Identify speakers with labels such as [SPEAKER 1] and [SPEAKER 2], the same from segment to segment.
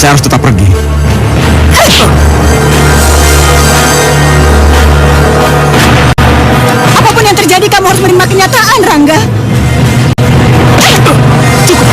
[SPEAKER 1] Saya harus tetap pergi.
[SPEAKER 2] Apapun yang terjadi, kamu harus menerima kenyataan, Rangga. Cukup.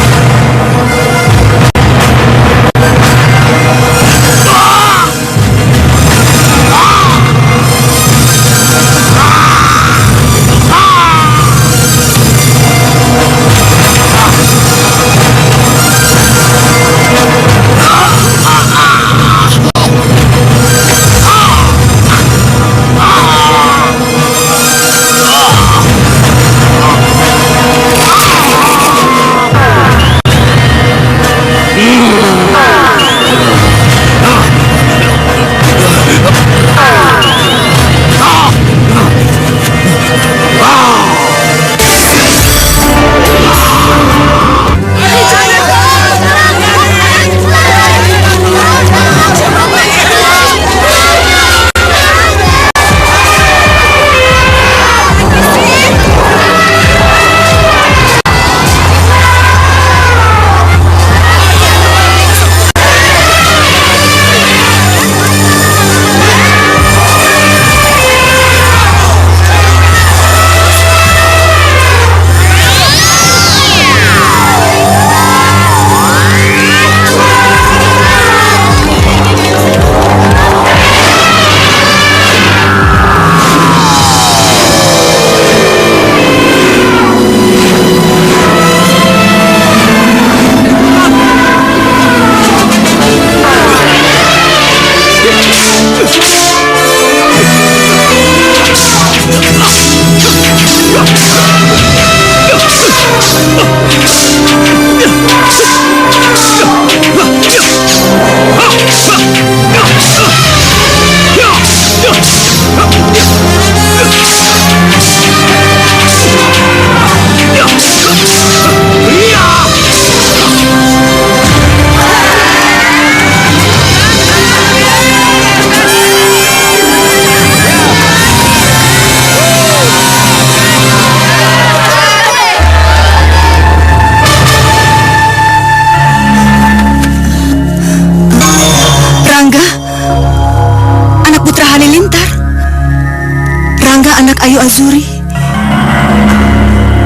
[SPEAKER 2] Ayu Azuri,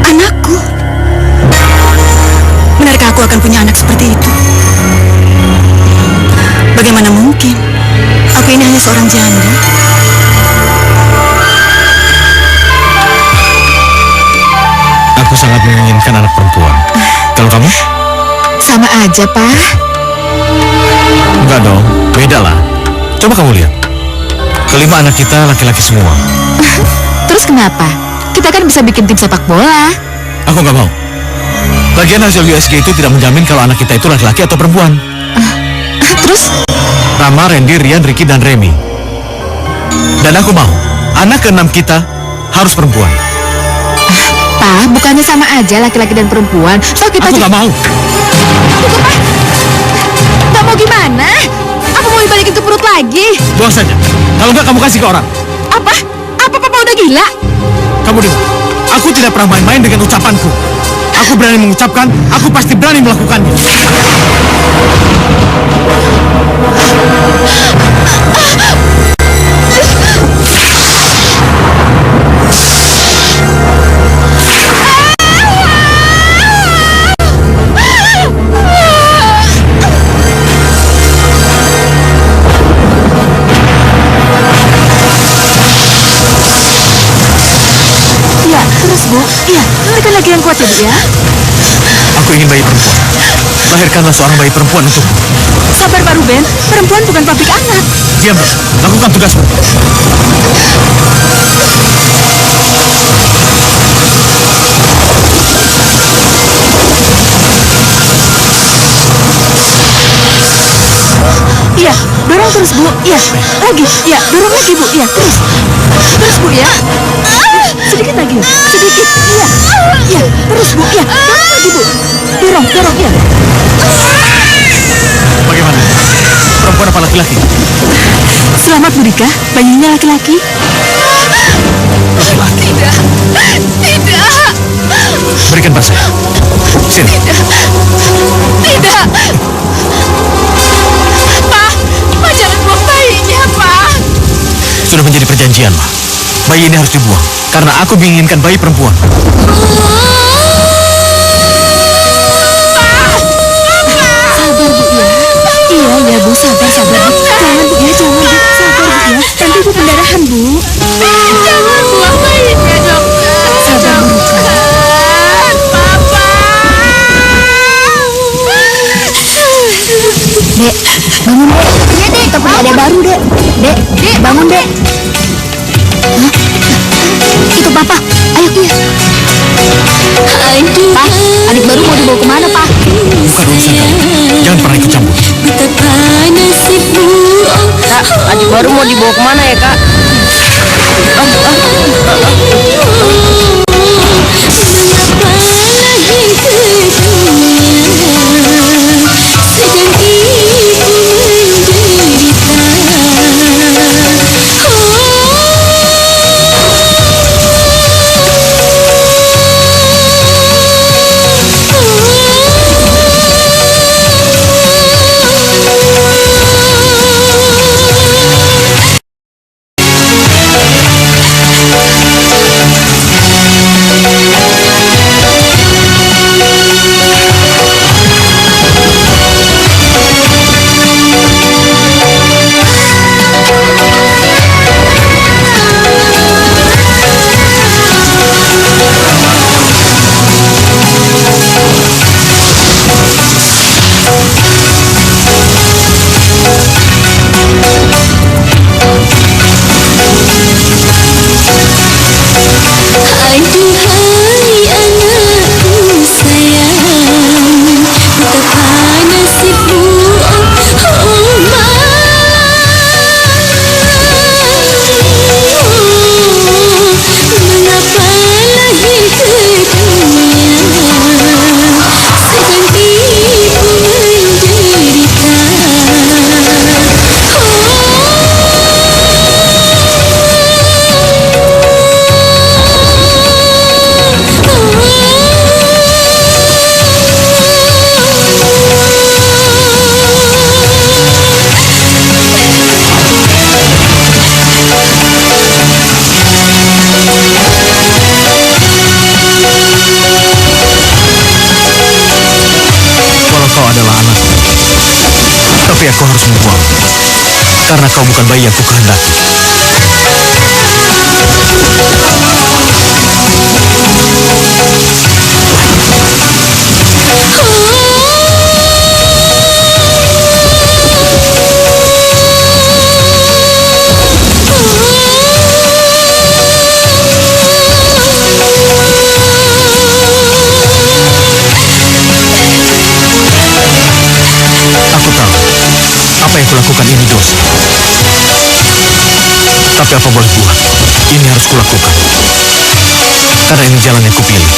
[SPEAKER 2] anakku. Benarkah aku akan punya anak seperti itu? Bagaimana mungkin? Aku ini hanya seorang janda.
[SPEAKER 1] Aku sangat menginginkan anak perempuan. Kalau kamu?
[SPEAKER 2] Sama aja, Pak.
[SPEAKER 1] Enggak dong, beda lah. Coba kamu lihat. Kelima anak kita laki-laki semua.
[SPEAKER 2] Terus kenapa? Kita kan bisa bikin tim sepak bola.
[SPEAKER 1] Aku nggak mau. Lagian hasil USG itu tidak menjamin kalau anak kita itu laki-laki atau perempuan.
[SPEAKER 2] Terus?
[SPEAKER 1] Rama, Randy, Rian, Ricky, dan Remy. Dan aku mau anak keenam kita harus perempuan.
[SPEAKER 2] Pak, bukannya sama aja laki-laki dan perempuan. So kita
[SPEAKER 1] aku nggak mau.
[SPEAKER 2] Tunggu, Pak. Nggak mau gimana? Apa mau dibalikin ke perut lagi?
[SPEAKER 1] Buang saja. Kalau nggak kamu kasih ke orang.
[SPEAKER 2] Apa? Apa Papa udah gila?
[SPEAKER 1] Kamu dengar, aku tidak pernah main-main dengan ucapanku. Aku berani mengucapkan, aku pasti berani melakukannya.
[SPEAKER 2] Bu, iya, lahirkan lagi yang kuat ya, Bu ya.
[SPEAKER 1] Aku ingin bayi perempuan. Lahirkanlah seorang bayi perempuan untukku.
[SPEAKER 2] Sabar Pak Ruben, perempuan bukan pabrik anak.
[SPEAKER 1] Diam, lakukan tugasmu.
[SPEAKER 2] Iya, dorong terus Bu, iya, lagi, iya, dorong lagi Bu, iya, terus Bu ya. Sedikit lagi, sedikit, iya, iya, terus Bu, iya, dorong lagi Bu, dorong, iya.
[SPEAKER 1] Bagaimana? Perempuan apa laki-laki?
[SPEAKER 2] Selamat Bu Dika, bayinya laki-laki.
[SPEAKER 1] Laki-laki?
[SPEAKER 2] Tidak.
[SPEAKER 1] Berikan pada saya. Sini.
[SPEAKER 2] Tidak.
[SPEAKER 1] perjanjian, Ma. Bayi ini harus dibuang karena aku menginginkan bayi perempuan.
[SPEAKER 2] Sabar, Bu, ya. Iya, Bu, sabar, Bu. Jangan, Bu, ya, jangan, Bu. Sabar, Bu, ya. Nanti Ibu pendarahan, Bu.
[SPEAKER 3] Jangan buang bayinya, dokter.
[SPEAKER 2] Sabar, Bu. Dek, bangun, Dek. Iya, Dek. Kita punya adek baru, Dek. Dek, bangun, Dek. Hah? Itu Papa. Ayo, iya. Pak, adik baru mau dibawa kemana, Pak?
[SPEAKER 1] Bukan urusan kamu. Jangan pernah ikut campur.
[SPEAKER 3] Kak, adik baru mau dibawa kemana ya, Kak?
[SPEAKER 1] Tapi aku harus membuang karena kau bukan bayi yang kukehendaki. Apa yang kulakukan ini dosa. Tapi apa boleh buat, ini harus kulakukan. Karena ini jalan yang kupilih.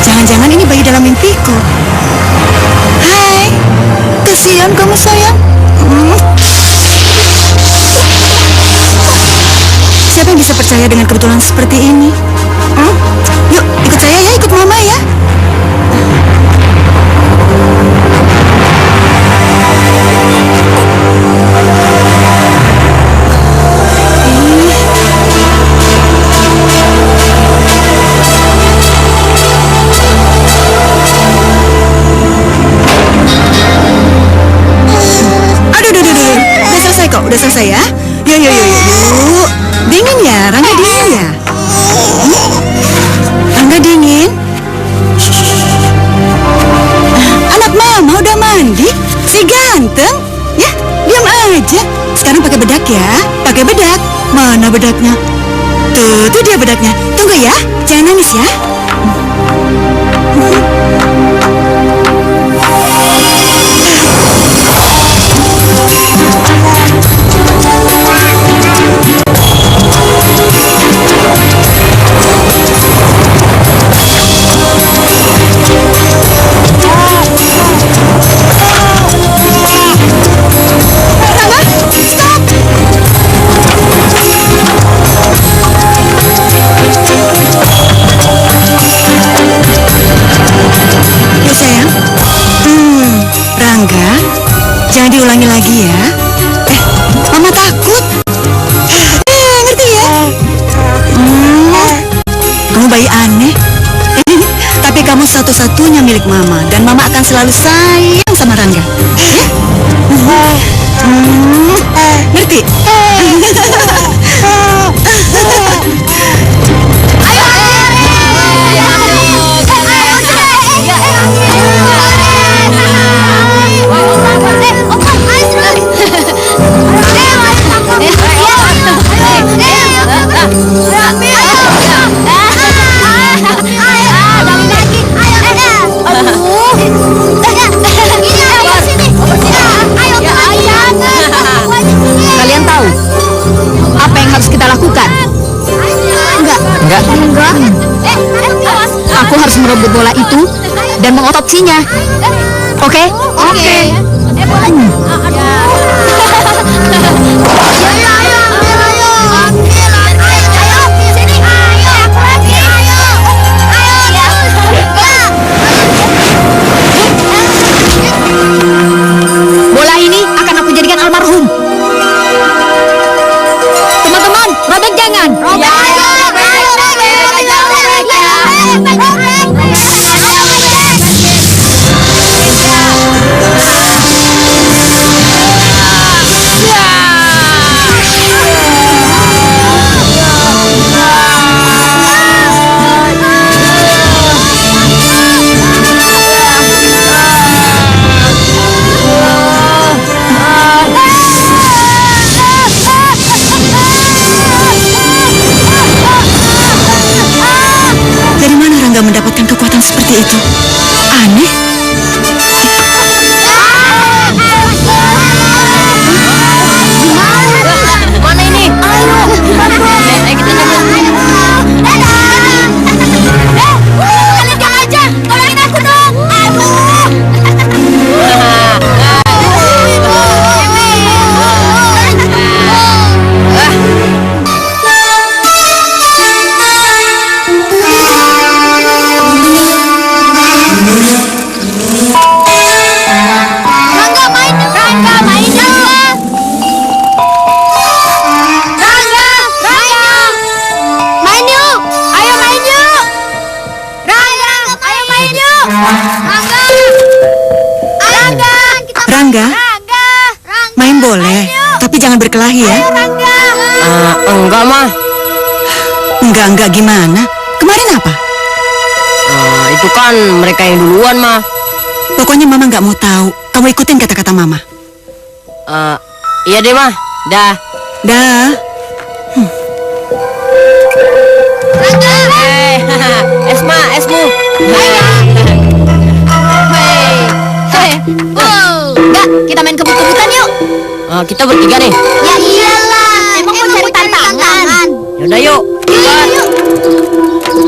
[SPEAKER 2] Jangan-jangan ini bayi dalam mimpiku. Hai, kasihan kamu sayang. Siapa yang bisa percaya dengan kebetulan seperti ini? Yuk, ikut saya ya, ikut mama ya. Udah selesai ya? Yuk. Dingin ya? Rangga dingin ya? Rangga dingin? Anak mama udah mandi? Si ganteng? Ya, diam aja. Sekarang pakai bedak ya. Pakai bedak. Mana bedaknya? Tuh dia bedaknya. Tunggu ya. Jangan nangis ya. Ya sayang. Rangga, jangan diulangi lagi ya. Mama takut. Ngerti ya? Kamu bayi aneh. Tapi kamu satu-satunya milik Mama dan Mama akan selalu sayang sama Rangga. Ya? Ngerti?
[SPEAKER 3] Kalian tahu apa yang harus kita lakukan? Enggak. Aku harus merebut bola itu dan mengotopsinya. Oke? Oke. Bola ini akan aku jadikan almarhum. Teman-teman, robek jangan.
[SPEAKER 2] Dari mana Rangga mendapatkan kekuatan seperti itu? Aneh.
[SPEAKER 3] Mana ini? Ayo kita kalian jangan aja, tolongin aku dong. Rangga main yuk. Main yuk. Ayo main yuk. Ayo main yuk.
[SPEAKER 2] Rangga, main boleh, tapi jangan berkelahi ya.
[SPEAKER 3] Enggak mah.
[SPEAKER 2] Enggak gimana? Kemarin apa?
[SPEAKER 3] Itu kan mereka yang duluan mah.
[SPEAKER 2] Pokoknya Mama nggak mau tahu. Kamu ikutin kata-kata Mama.
[SPEAKER 3] Iya deh mah. Dah.
[SPEAKER 2] Dah.
[SPEAKER 3] Esma, esmu. Enggak, kita main kebut-kebutan yuk. Kita bertiga nih. Ya iyalah. Emang mau cari tantangan. Yaudah yuk.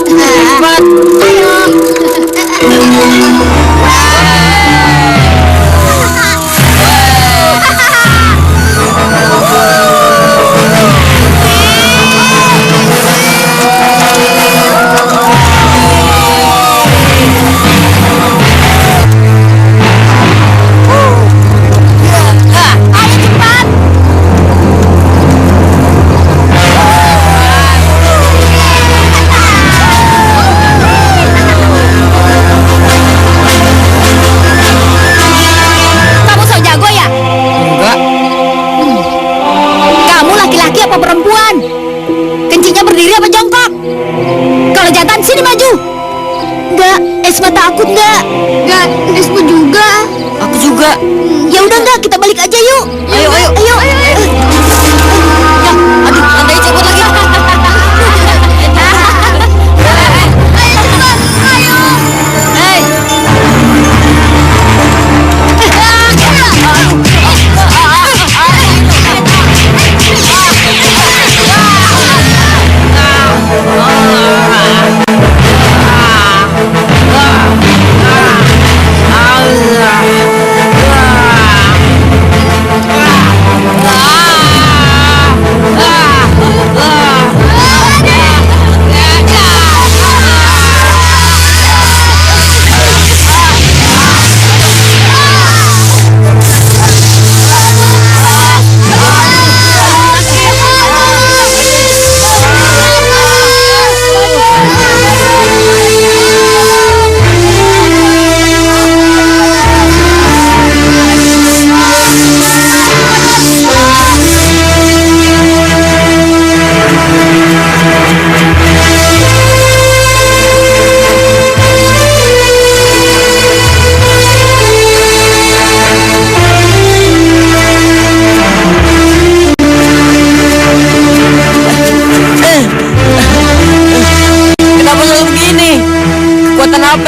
[SPEAKER 3] Cepat. Ayo. Ayo cepat.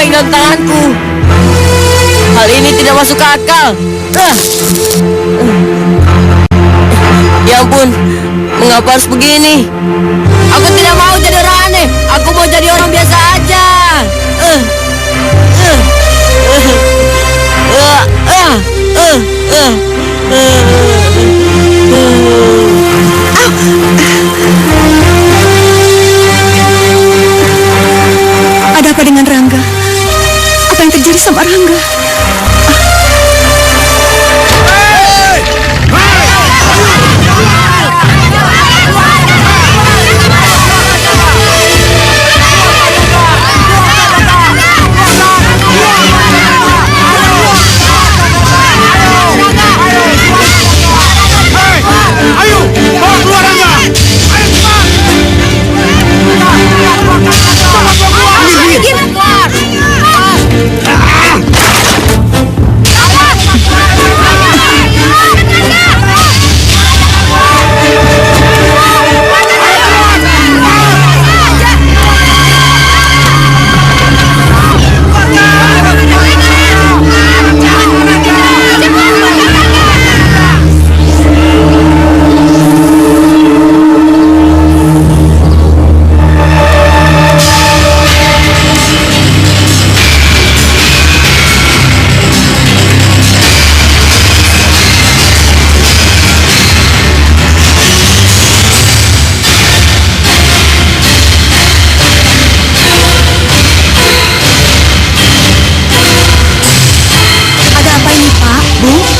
[SPEAKER 3] bersaing dengan tanganku. Hal ini tidak masuk akal. Ya ampun, mengapa harus begini? Aku tidak mau jadi orang aneh. Aku mau jadi orang biasa aja.
[SPEAKER 2] Ada apa dengan Rangga? Apa yang terjadi sama Rangga?
[SPEAKER 1] Ayo, bawa keluar Rangga. Ayo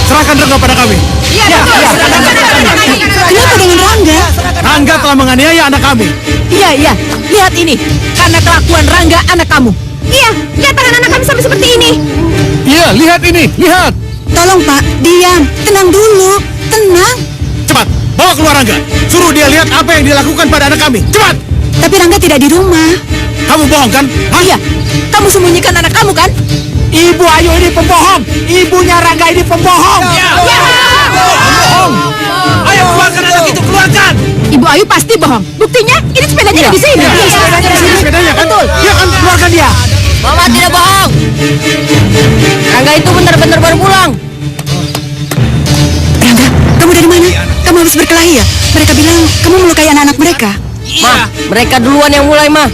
[SPEAKER 1] serahkan Rangga pada kami.
[SPEAKER 2] Kenapa dengan Rangga?
[SPEAKER 1] Rangga telah menganiaya anak kami.
[SPEAKER 2] Iya, lihat ini. Karena kelakuan Rangga anak kamu. Iya, lihat tangan anak kami sampai seperti ini.
[SPEAKER 1] Iya, lihat ini, lihat.
[SPEAKER 2] Tolong Pak, diam. Tenang dulu, tenang.
[SPEAKER 1] Cepat, bawa keluar Rangga. Suruh dia lihat apa yang dilakukan pada anak kami. Cepat.
[SPEAKER 2] Tapi Rangga tidak di rumah.
[SPEAKER 1] Kamu bohong kan? Hah?
[SPEAKER 2] Iya, kamu sembunyikan anak kamu kan?
[SPEAKER 1] Ibu Ayu ini pembohong. Ibunya Rangga ini pembohong.
[SPEAKER 2] Iya.
[SPEAKER 1] Bohong. Ayo keluarkan anak itu, keluarkan.
[SPEAKER 2] Ibu Ayu pasti bohong. Buktinya, ini sepedanya di sini.
[SPEAKER 1] Sepedanya di sini, sepedanya kan? Betul. Iya kan, keluarkan dia.
[SPEAKER 3] Mama tidak bohong. Rangga itu benar-benar baru pulang.
[SPEAKER 2] Rangga, kamu dari mana? Kamu habis berkelahi ya? Mereka bilang kamu melukai anak-anak mereka.
[SPEAKER 3] Ma, mereka duluan yang mulai, Ma.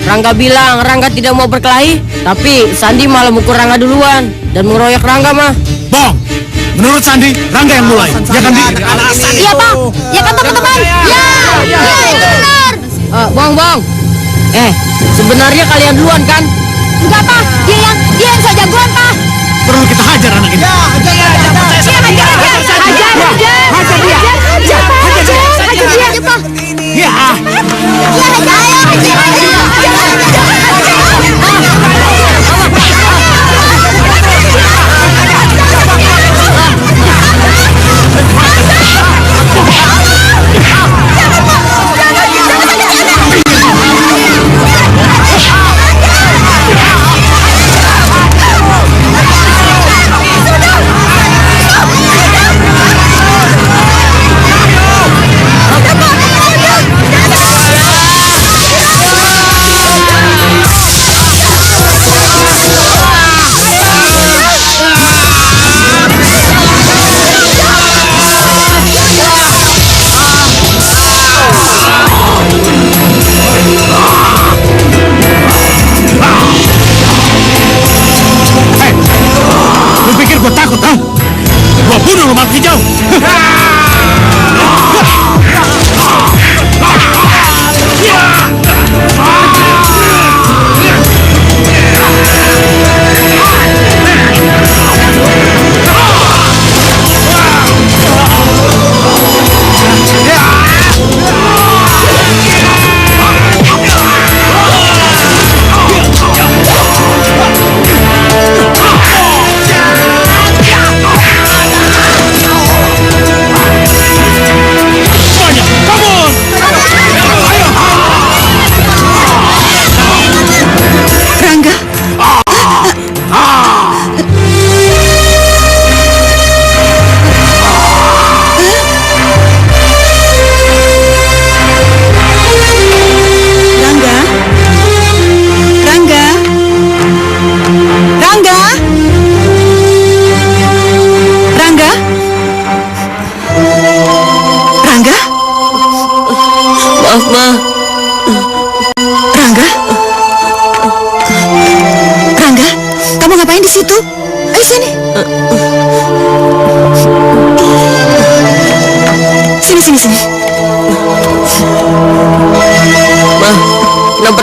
[SPEAKER 3] Rangga bilang Rangga tidak mau berkelahi, tapi Sandi malah mukul Rangga duluan dan mengeroyok Rangga, Ma.
[SPEAKER 1] Bohong. Menurut Sandi, Rangga yang mulai. Ya kan, Di?
[SPEAKER 3] Iya, Bang. Ya kan, teman-teman? Ya, itu benar. Bohong. Sebenarnya kalian duluan kan? Enggak, Pak. Dia yang so jagoan, Pak.
[SPEAKER 1] Perlu kita hajar anak ini.
[SPEAKER 3] Hajar dia.
[SPEAKER 1] Ya.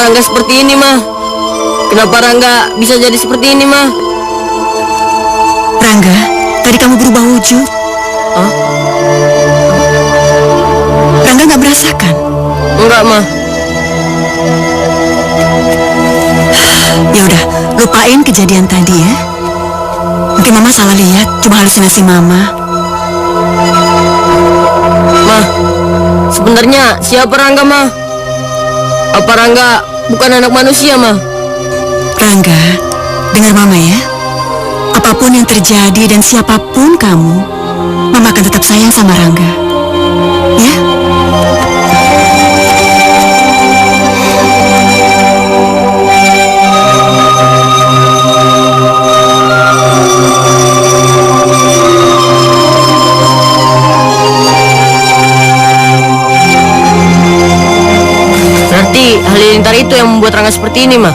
[SPEAKER 3] Rangga seperti ini, Ma? Kenapa Rangga bisa jadi seperti ini, Ma?
[SPEAKER 2] Rangga, tadi kamu berubah wujud.
[SPEAKER 3] Hah?
[SPEAKER 2] Rangga nggak merasakan?
[SPEAKER 3] Enggak, Ma.
[SPEAKER 2] Ya udah, lupain kejadian tadi ya. Mungkin Mama salah lihat, cuma halusinasi Mama.
[SPEAKER 3] Ma, sebenarnya siapa Rangga, Ma? Apa Rangga bukan anak manusia, Ma?
[SPEAKER 2] Rangga, dengar Mama ya. Apapun yang terjadi dan siapapun kamu, Mama akan tetap sayang sama Rangga. Ya?
[SPEAKER 3] Berarti Halilintar itu yang membuat Rangga seperti ini, Ma.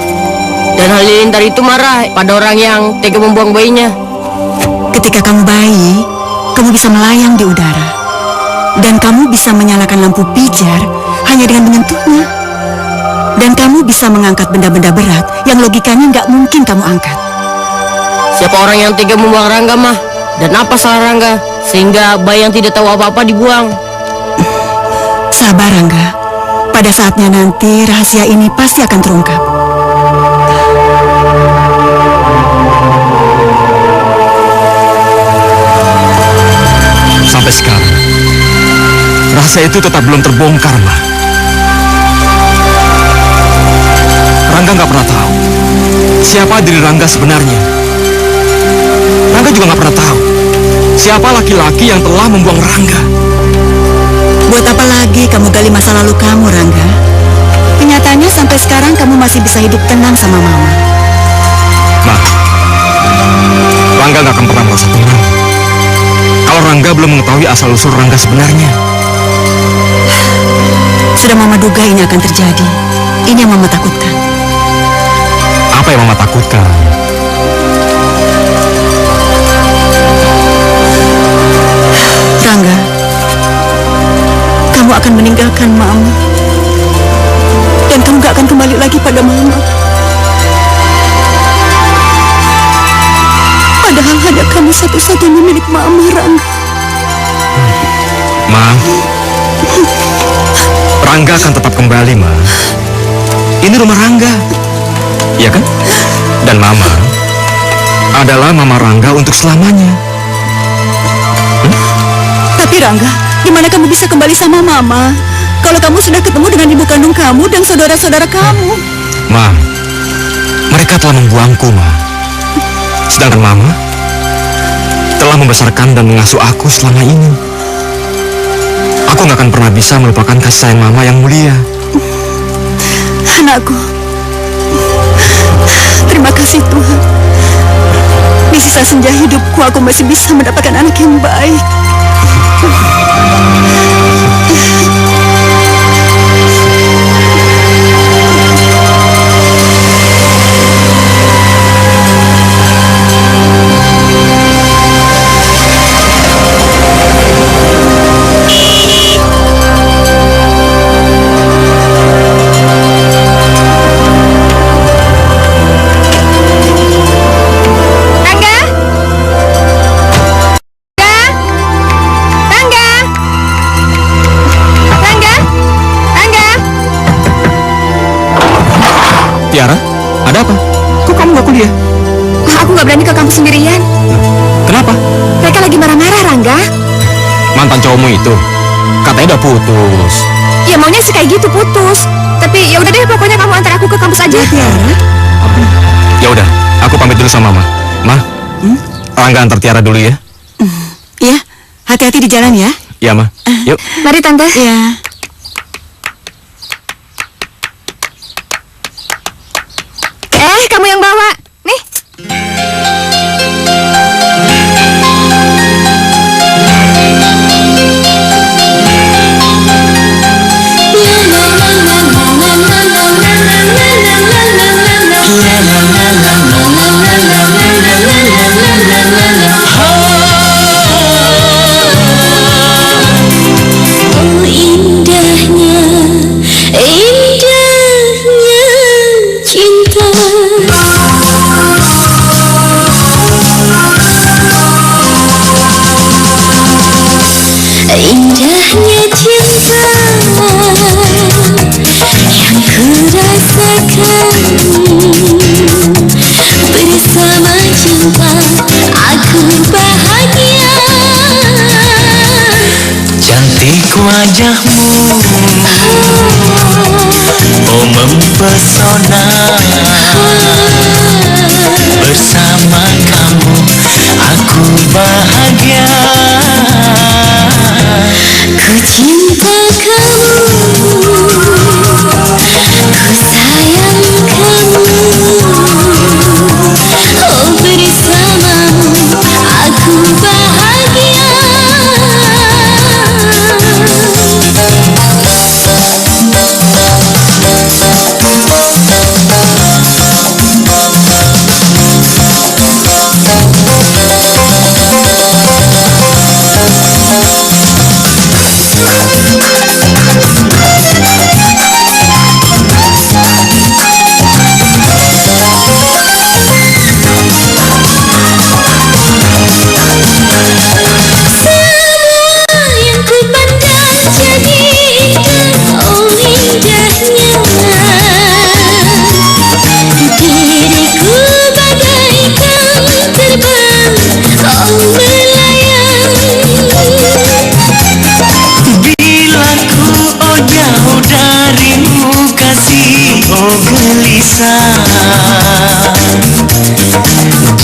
[SPEAKER 3] Dan Halilintar itu marah pada orang yang tega membuang bayinya.
[SPEAKER 2] Ketika kamu bayi, kamu bisa melayang di udara. Dan kamu bisa menyalakan lampu pijar hanya dengan menyentuhnya. Dan kamu bisa mengangkat benda-benda berat yang logikanya nggak mungkin kamu angkat.
[SPEAKER 3] Siapa orang yang tega membuang Rangga, Ma? Dan apa salah Rangga sehingga bayi yang tidak tahu apa-apa dibuang?
[SPEAKER 2] Sabar, Rangga. Pada saatnya nanti, rahasia ini pasti akan terungkap.
[SPEAKER 1] Sampai sekarang, rahasia itu tetap belum terbongkar, Ma. Rangga nggak pernah tahu siapa diri Rangga sebenarnya. Rangga juga nggak pernah tahu siapa laki-laki yang telah membuang Rangga.
[SPEAKER 2] Buat apa lagi kamu gali masa lalu kamu, Rangga? Kenyataannya sampai sekarang kamu masih bisa hidup tenang sama Mama.
[SPEAKER 1] Ma, Rangga nggak akan pernah merasa tenang kalau Rangga belum mengetahui asal-usul Rangga sebenarnya.
[SPEAKER 2] Sudah Mama duga ini akan terjadi. Ini yang Mama takutkan.
[SPEAKER 1] Apa yang Mama takutkan?
[SPEAKER 2] Rangga, kamu akan meninggalkan Mama. Dan kamu gak akan kembali lagi pada Mama. Padahal hanya kamu satu-satunya milik Mama, Rangga.
[SPEAKER 1] Ma, Rangga akan tetap kembali, Ma. Ini rumah Rangga, iya kan? Dan Mama adalah Mama Rangga untuk selamanya.
[SPEAKER 2] Tapi Rangga, gimana kamu bisa kembali sama Mama kalau kamu sudah ketemu dengan ibu kandung kamu dan saudara-saudara kamu?
[SPEAKER 1] Ma, mereka telah membuangku, Ma. Sedangkan Mama telah membesarkan dan mengasuh aku selama ini. Aku nggak akan pernah bisa melupakan kasih sayang Mama yang mulia.
[SPEAKER 2] Anakku, terima kasih Tuhan. Di sisa senja hidupku, aku masih bisa mendapatkan anak yang baik.
[SPEAKER 1] Tiara, ada apa? Kok kamu nggak kuliah?
[SPEAKER 2] Aku nggak berani ke kampus sendirian.
[SPEAKER 1] Kenapa?
[SPEAKER 2] Mereka lagi marah-marah, Rangga.
[SPEAKER 1] Mantan cowokmu itu katanya udah putus.
[SPEAKER 2] Ya maunya sih kayak gitu, putus. Tapi ya udah deh, pokoknya kamu antar aku ke kampus aja. Tiara.
[SPEAKER 1] Ya udah, aku pamit dulu sama Mama. Ma, Rangga antar Tiara dulu ya.
[SPEAKER 2] Ya, hati-hati di jalan ya.
[SPEAKER 1] Ya, Ma. Yuk.
[SPEAKER 2] Mari Tante. Ya. Kamu yang bawa. Nih.
[SPEAKER 4] Oh indahnya, indahnya wajahmu, oh mempesona. Bersama kamu aku bahagia.
[SPEAKER 5] Ku cinta kamu, ku sayang kamu. Oh bersamamu aku bahagia.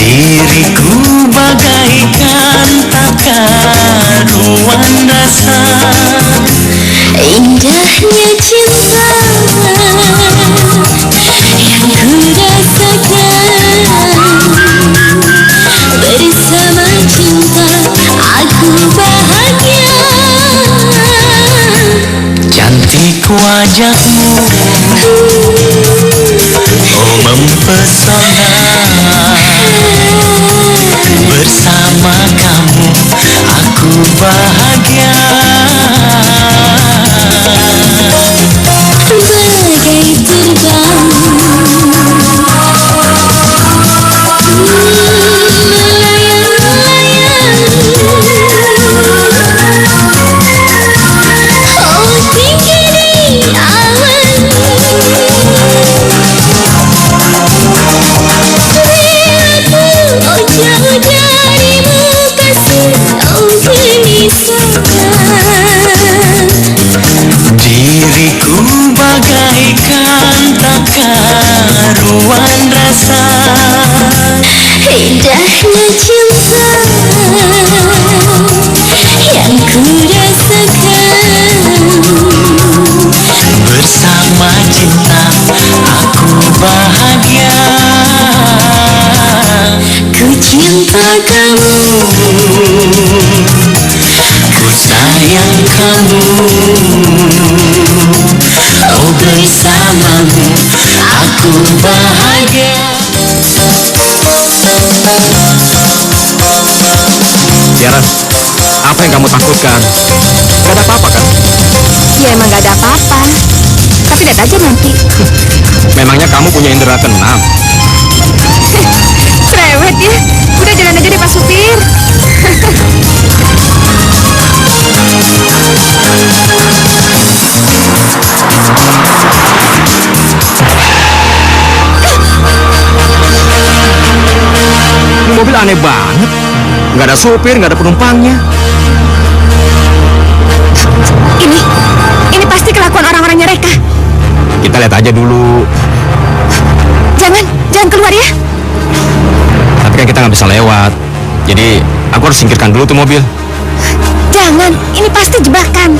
[SPEAKER 4] Diriku bagaikan tak karuan rasa.
[SPEAKER 5] Indahnya cinta yang ku rasakan. Bersama cinta aku bahagia.
[SPEAKER 4] Cantik wajahmu, oh mempesona. Bersama kamu aku bahagia.
[SPEAKER 5] Bagai terbang melayang-layang. Oh tinggi di awan. Oh jauh darimu kasih, oh gelisahkan.
[SPEAKER 4] Diriku bagaikan tak karuan rasa.
[SPEAKER 5] Indahnya cinta yang ku rasakan.
[SPEAKER 4] Bersama cinta aku bahagia.
[SPEAKER 5] Ku cinta kamu,
[SPEAKER 4] ku sayang kamu. Oh bersamamu aku bahagia.
[SPEAKER 1] Tiara, apa yang kamu takutkan? Gak ada apa-apa kan?
[SPEAKER 2] Ya emang gak ada apa-apa. Tapi lihat aja nanti.
[SPEAKER 1] Memangnya kamu punya indera keenam?
[SPEAKER 2] Cerewet ya. Udah jalan aja deh Pak Supir.
[SPEAKER 1] Ini mobil aneh banget. Nggak ada supir, nggak ada penumpangnya.
[SPEAKER 2] Ini pasti kelakuan orang-orangnya Reka.
[SPEAKER 1] Kita lihat aja dulu.
[SPEAKER 2] Jangan keluar ya.
[SPEAKER 1] Tapi kan kita nggak bisa lewat. Jadi aku harus singkirkan dulu tuh mobil.
[SPEAKER 2] Jangan, ini pasti jebakan.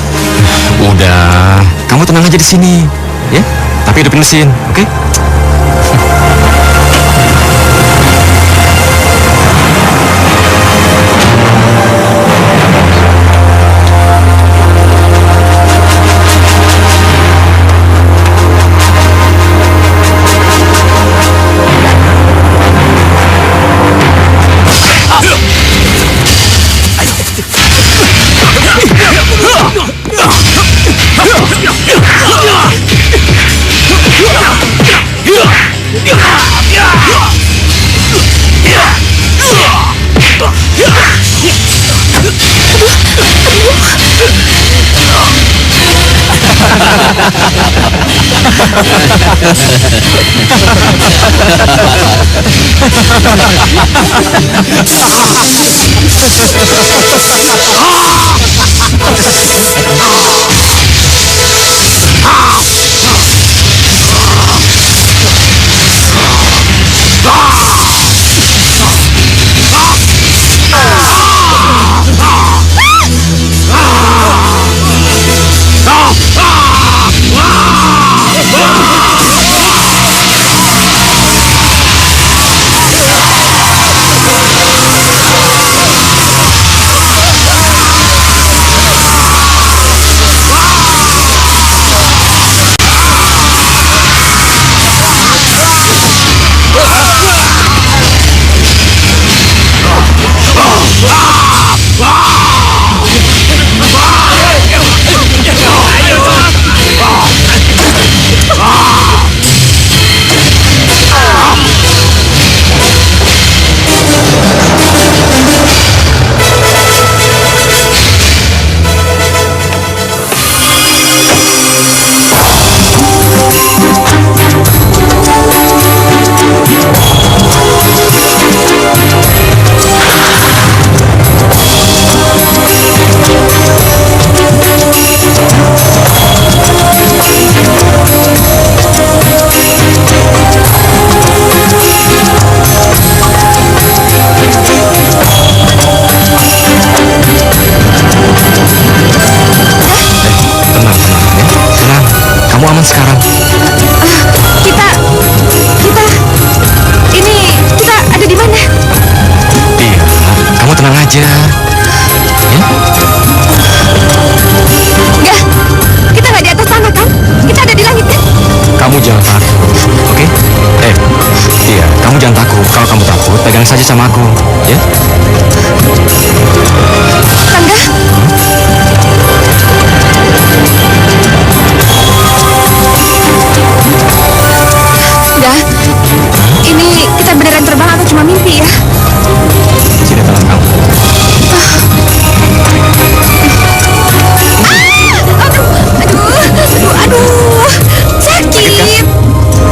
[SPEAKER 1] Udah, kamu tenang aja di sini, ya. Tapi hidupin mesin, oke? Sekarang
[SPEAKER 2] kita ada di mana?
[SPEAKER 1] iya, kamu tenang aja ya.
[SPEAKER 2] Enggak, kita nggak di atas tanah kan? Kita ada di langit kan?
[SPEAKER 1] Kamu jangan takut, oke? Iya, kamu jangan takut. Kalau kamu takut, pegang saja sama aku, ya?
[SPEAKER 2] Tangga, ini kita beneran terbang atau cuma mimpi ya?
[SPEAKER 1] Sini tangan kamu.
[SPEAKER 2] Aduh, sakit.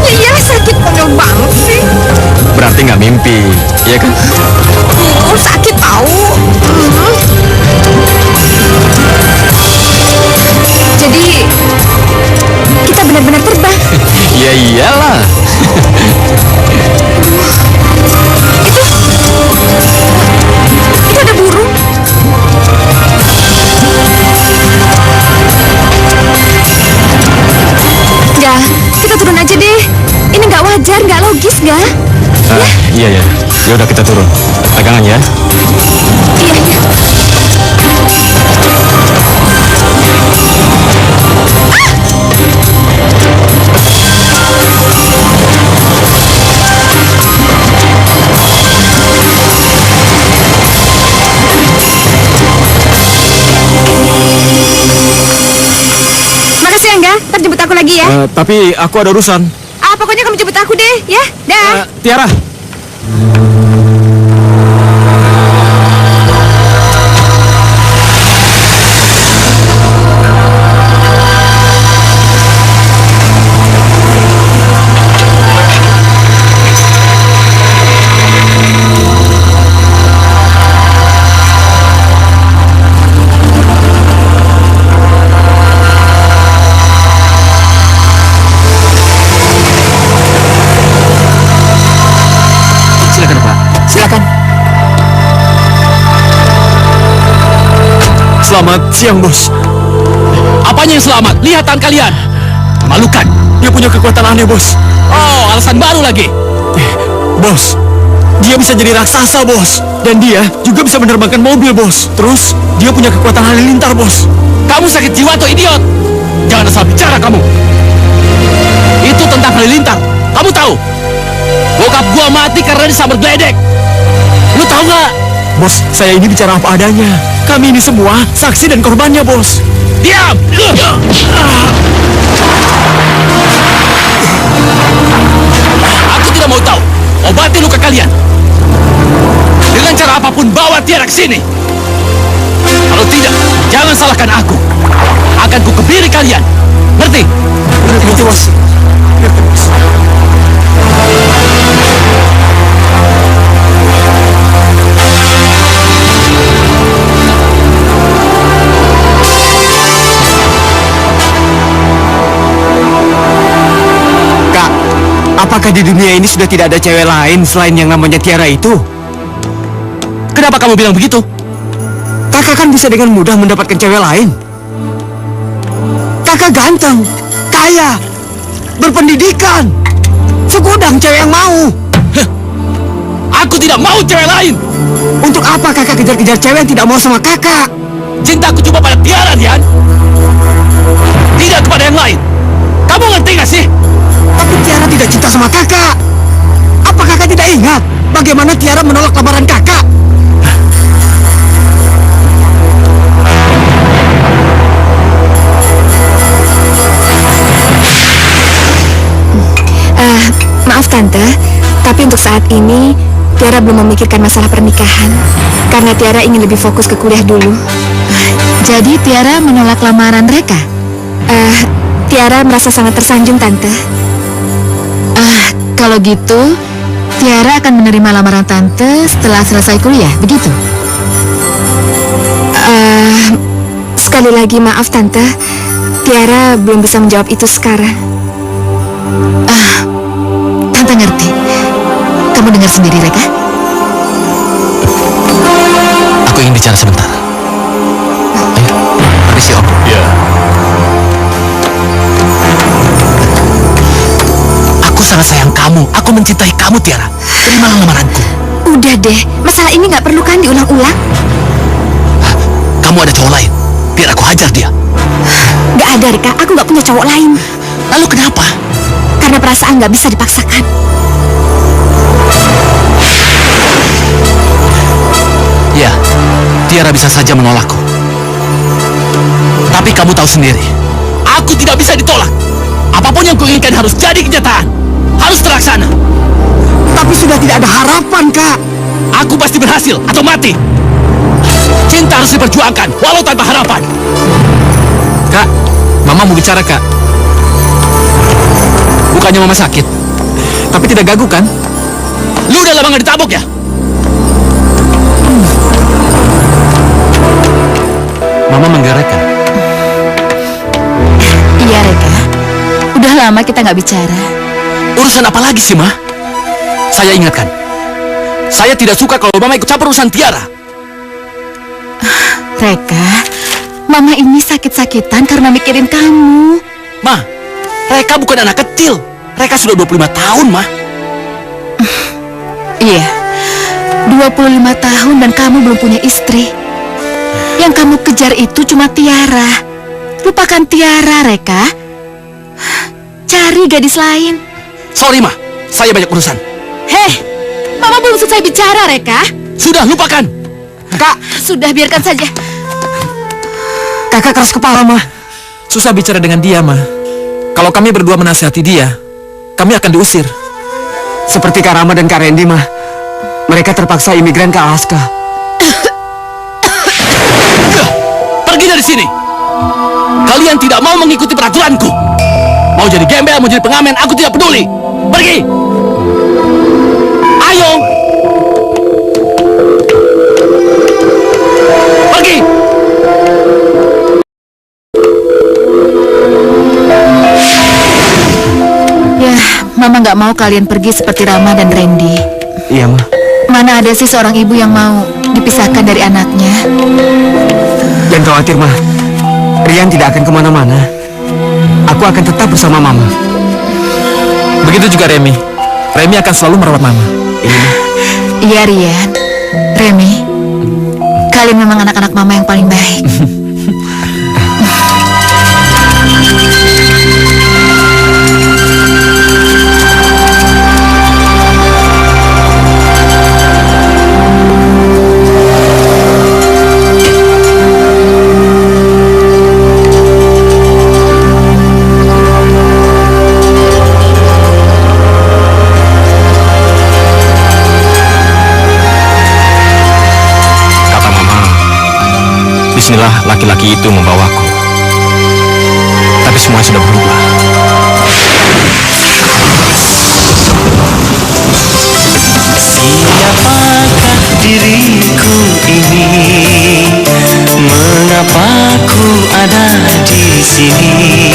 [SPEAKER 2] Ya iyalah sakit, konyol banget sih.
[SPEAKER 1] Berarti nggak mimpi, iya kan?
[SPEAKER 2] Sakit tahu. Jadi kita benar-benar terbang.
[SPEAKER 1] Ya iyalah.
[SPEAKER 2] Itu ada burung. Gak, kita turun aja deh. Ini nggak wajar, nggak logis, gak?
[SPEAKER 1] Iya ya. Ya udah kita turun. Pegangan ya.
[SPEAKER 2] Iya, iya. Makasih Angga, ntar jemput aku lagi ya.
[SPEAKER 1] Tapi aku ada urusan.
[SPEAKER 2] Pokoknya kamu jemput aku deh, ya. Dah.
[SPEAKER 1] Tiara. Selamat siang, Bos.
[SPEAKER 6] Apanya yang selamat? Lihat tangan kalian. Memalukan.
[SPEAKER 1] Dia punya kekuatan aneh, Bos.
[SPEAKER 6] Oh, alasan baru lagi.
[SPEAKER 1] Bos, dia bisa jadi raksasa, Bos. Dan dia juga bisa menerbangkan mobil, Bos. Terus, dia punya kekuatan halilintar, Bos.
[SPEAKER 6] Kamu sakit jiwa atau idiot? Jangan asal bicara kamu. Itu tentang halilintar. Kamu tahu? Bokap gua mati karena disambar geledek. Lu tahu nggak?
[SPEAKER 1] Bos, saya ini bicara apa adanya. Kami ini semua saksi dan korbannya, Bos.
[SPEAKER 6] Diam! Aku tidak mau tahu. Obati luka kalian. Dengan cara apapun bawa Tiara ke sini. Kalau tidak, jangan salahkan aku. Akan ku kebiri kalian. Ngerti?
[SPEAKER 1] Ngerti, Bos. Ngerti, Bos. Apakah di dunia ini sudah tidak ada cewek lain selain yang namanya Tiara itu?
[SPEAKER 6] Kenapa kamu bilang begitu?
[SPEAKER 1] Kakak kan bisa dengan mudah mendapatkan cewek lain. Kakak ganteng, kaya, berpendidikan. Segudang cewek yang mau.
[SPEAKER 6] Aku tidak mau cewek lain.
[SPEAKER 1] Untuk apa kakak kejar-kejar cewek yang tidak mau sama kakak?
[SPEAKER 6] Cintaku cuma pada Tiara, Dian. Tidak kepada yang lain. Kamu ngerti gak sih?
[SPEAKER 1] Tapi Tiara tidak cinta sama kakak. Apa kakak tidak ingat bagaimana Tiara menolak lamaran kakak?
[SPEAKER 2] Maaf Tante, tapi untuk saat ini Tiara belum memikirkan masalah pernikahan karena Tiara ingin lebih fokus ke kuliah dulu. Jadi Tiara menolak lamaran mereka? Tiara merasa sangat tersanjung Tante. Kalau gitu Tiara akan menerima lamaran Tante setelah selesai kuliah, begitu? Sekali lagi maaf Tante, Tiara belum bisa menjawab itu sekarang. Tante ngerti. Kamu dengar sendiri, Reka?
[SPEAKER 6] Aku ingin bicara sebentar. Ayo, permisi Om. Ya. Aku sangat sayang kamu. Aku mencintai kamu, Tiara. Terimalah lamaranku.
[SPEAKER 2] Udah deh, masalah ini nggak perlu kan diulang-ulang?
[SPEAKER 6] Kamu ada cowok lain. Biar aku hajar dia.
[SPEAKER 2] Nggak ada, Reka. Aku nggak punya cowok lain.
[SPEAKER 6] Lalu kenapa?
[SPEAKER 2] Karena perasaan nggak bisa dipaksakan.
[SPEAKER 6] Ya, Tiara bisa saja menolakku. Tapi kamu tahu sendiri, aku tidak bisa ditolak. Apapun yang kuinginkan harus jadi kenyataan. Harus terlaksana.
[SPEAKER 1] Tapi sudah tidak ada harapan, Kak.
[SPEAKER 6] Aku pasti berhasil atau mati. Cinta harus diperjuangkan, walau tanpa harapan. Kak, Mama mau bicara, Kak. Bukannya Mama sakit, tapi tidak gagu kan? Lu udah lama gak ditabok ya? Mama manggil Reka.
[SPEAKER 2] Iya, Reka. Udah lama kita nggak bicara.
[SPEAKER 6] Urusan apa lagi sih, Ma? Saya ingatkan, saya tidak suka kalau Mama ikut campur urusan Tiara.
[SPEAKER 2] Reka, Mama ini sakit-sakitan karena mikirin kamu.
[SPEAKER 6] Ma, Reka bukan anak kecil. Reka sudah 25 tahun, Ma.
[SPEAKER 2] Iya, 25 tahun dan kamu belum punya istri. Yang kamu kejar itu cuma Tiara. Lupakan Tiara, Reka. Cari gadis lain.
[SPEAKER 6] Sorry, Ma. Saya banyak urusan.
[SPEAKER 2] Heh, Mama belum selesai bicara, Reka.
[SPEAKER 6] Sudah, lupakan.
[SPEAKER 1] Kak,
[SPEAKER 2] Sudah, biarkan saja.
[SPEAKER 1] kakak keras kepala, Ma.
[SPEAKER 7] Susah bicara dengan dia, Ma. Kalau kami berdua menasihati dia, kami akan diusir.
[SPEAKER 1] Seperti Kak Rama dan Kak Randy, Ma. Mereka terpaksa imigran ke Alaska.
[SPEAKER 6] Pergi dari sini. Kalian tidak mau mengikuti peraturanku. Mau jadi gembel, mau jadi pengamen, aku tidak peduli. Pergi. Ayo. Pergi.
[SPEAKER 2] Ya, Mama nggak mau kalian pergi seperti Rama dan Randy.
[SPEAKER 1] Iya, Ma.
[SPEAKER 2] Mana ada sih seorang ibu yang mau dipisahkan dari anaknya?
[SPEAKER 1] Jangan khawatir, Ma. Rian tidak akan kemana-mana. Aku akan tetap bersama Mama.
[SPEAKER 7] Begitu juga Remy. Remy akan selalu merawat Mama.
[SPEAKER 2] Iya, Rian. Remy, kalian memang anak-anak Mama yang paling baik.
[SPEAKER 1] Disinilah laki-laki itu membawaku. Tapi semua sudah berubah.
[SPEAKER 4] Siapakah diriku ini? Mengapa ku ada di sini?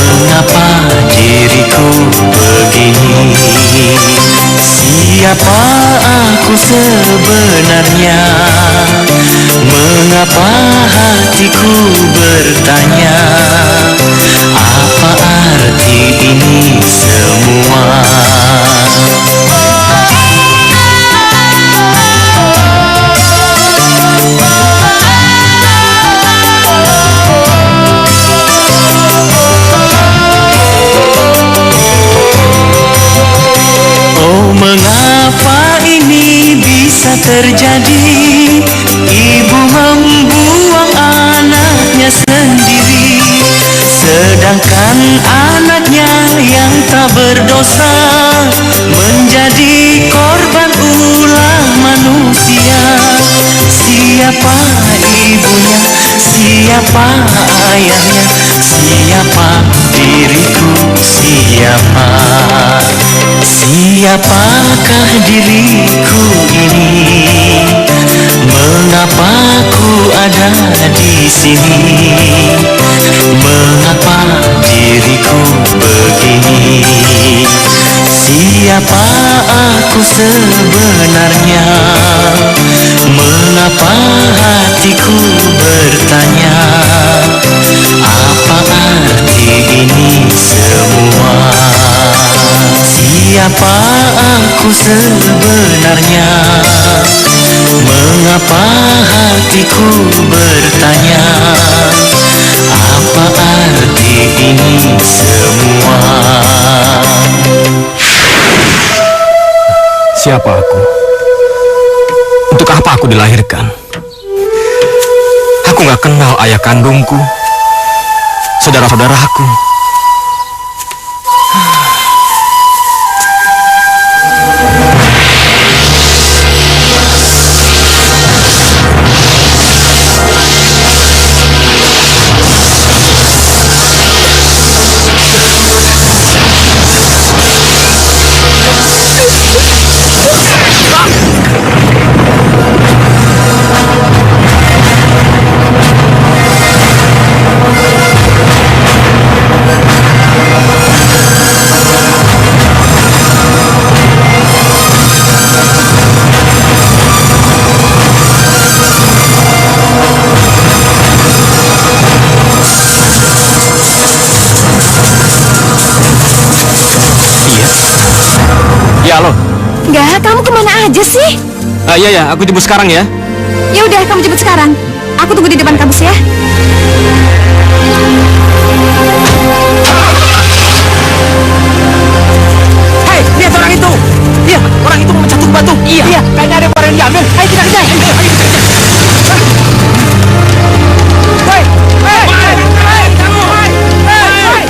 [SPEAKER 4] Mengapa diriku begini? sebenarnya? Mengapa hatiku bertanya, apa arti ini semua? Oh, mengapa ini bisa terjadi? Ibu membuang anaknya sendiri, sedangkan anaknya yang tak berdosa menjadi korban ulah manusia. Siapa ibunya? Siapa ayahnya? Siapa diriku? Siapa? Siapakah diriku ini? Mengapa ku ada di sini? Mengapa diriku begini? Siapa aku sebenarnya? Mengapa hatiku bertanya, apa arti ini semua? Siapa aku sebenarnya? Mengapa hatiku bertanya, apa arti ini semua?
[SPEAKER 1] Siapa aku? Untuk apa aku dilahirkan? Aku gak kenal ayah kandungku, saudara-saudaraku. Ya, halo.
[SPEAKER 2] Enggak, kamu kemana aja sih?
[SPEAKER 1] Iya, aku jemput sekarang ya.
[SPEAKER 2] Ya udah, kamu jemput sekarang. Aku tunggu di depan kampus ya.
[SPEAKER 7] Hei, lihat orang itu. Lihat, orang itu memecah batu. Iya, kayaknya ada barang yang diambil. Ayo kita kejar. Hei, kamu. Hei.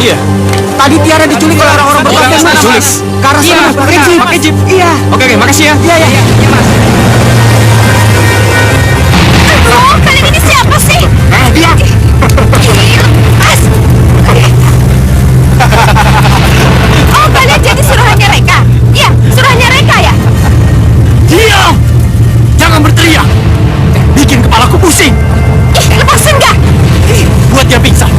[SPEAKER 1] Iya.
[SPEAKER 7] Tadi Tiara diculik oleh orang-orang berpakaian Mas.
[SPEAKER 1] Diculik?
[SPEAKER 7] Ke arah sana, Mas. Pakai jeep. Iya.
[SPEAKER 1] Oke, makasih ya.
[SPEAKER 7] Iya, Mas.
[SPEAKER 2] Aduh, kalian ini siapa sih?
[SPEAKER 1] Dia.
[SPEAKER 2] Mas. Oh, kalian jadi suruhannya Reka? Iya, suruhannya Reka ya?
[SPEAKER 1] Diam! Jangan berteriak. Bikin kepalaku pusing.
[SPEAKER 2] Ih, lepasin nggak?
[SPEAKER 1] Buat dia pingsan.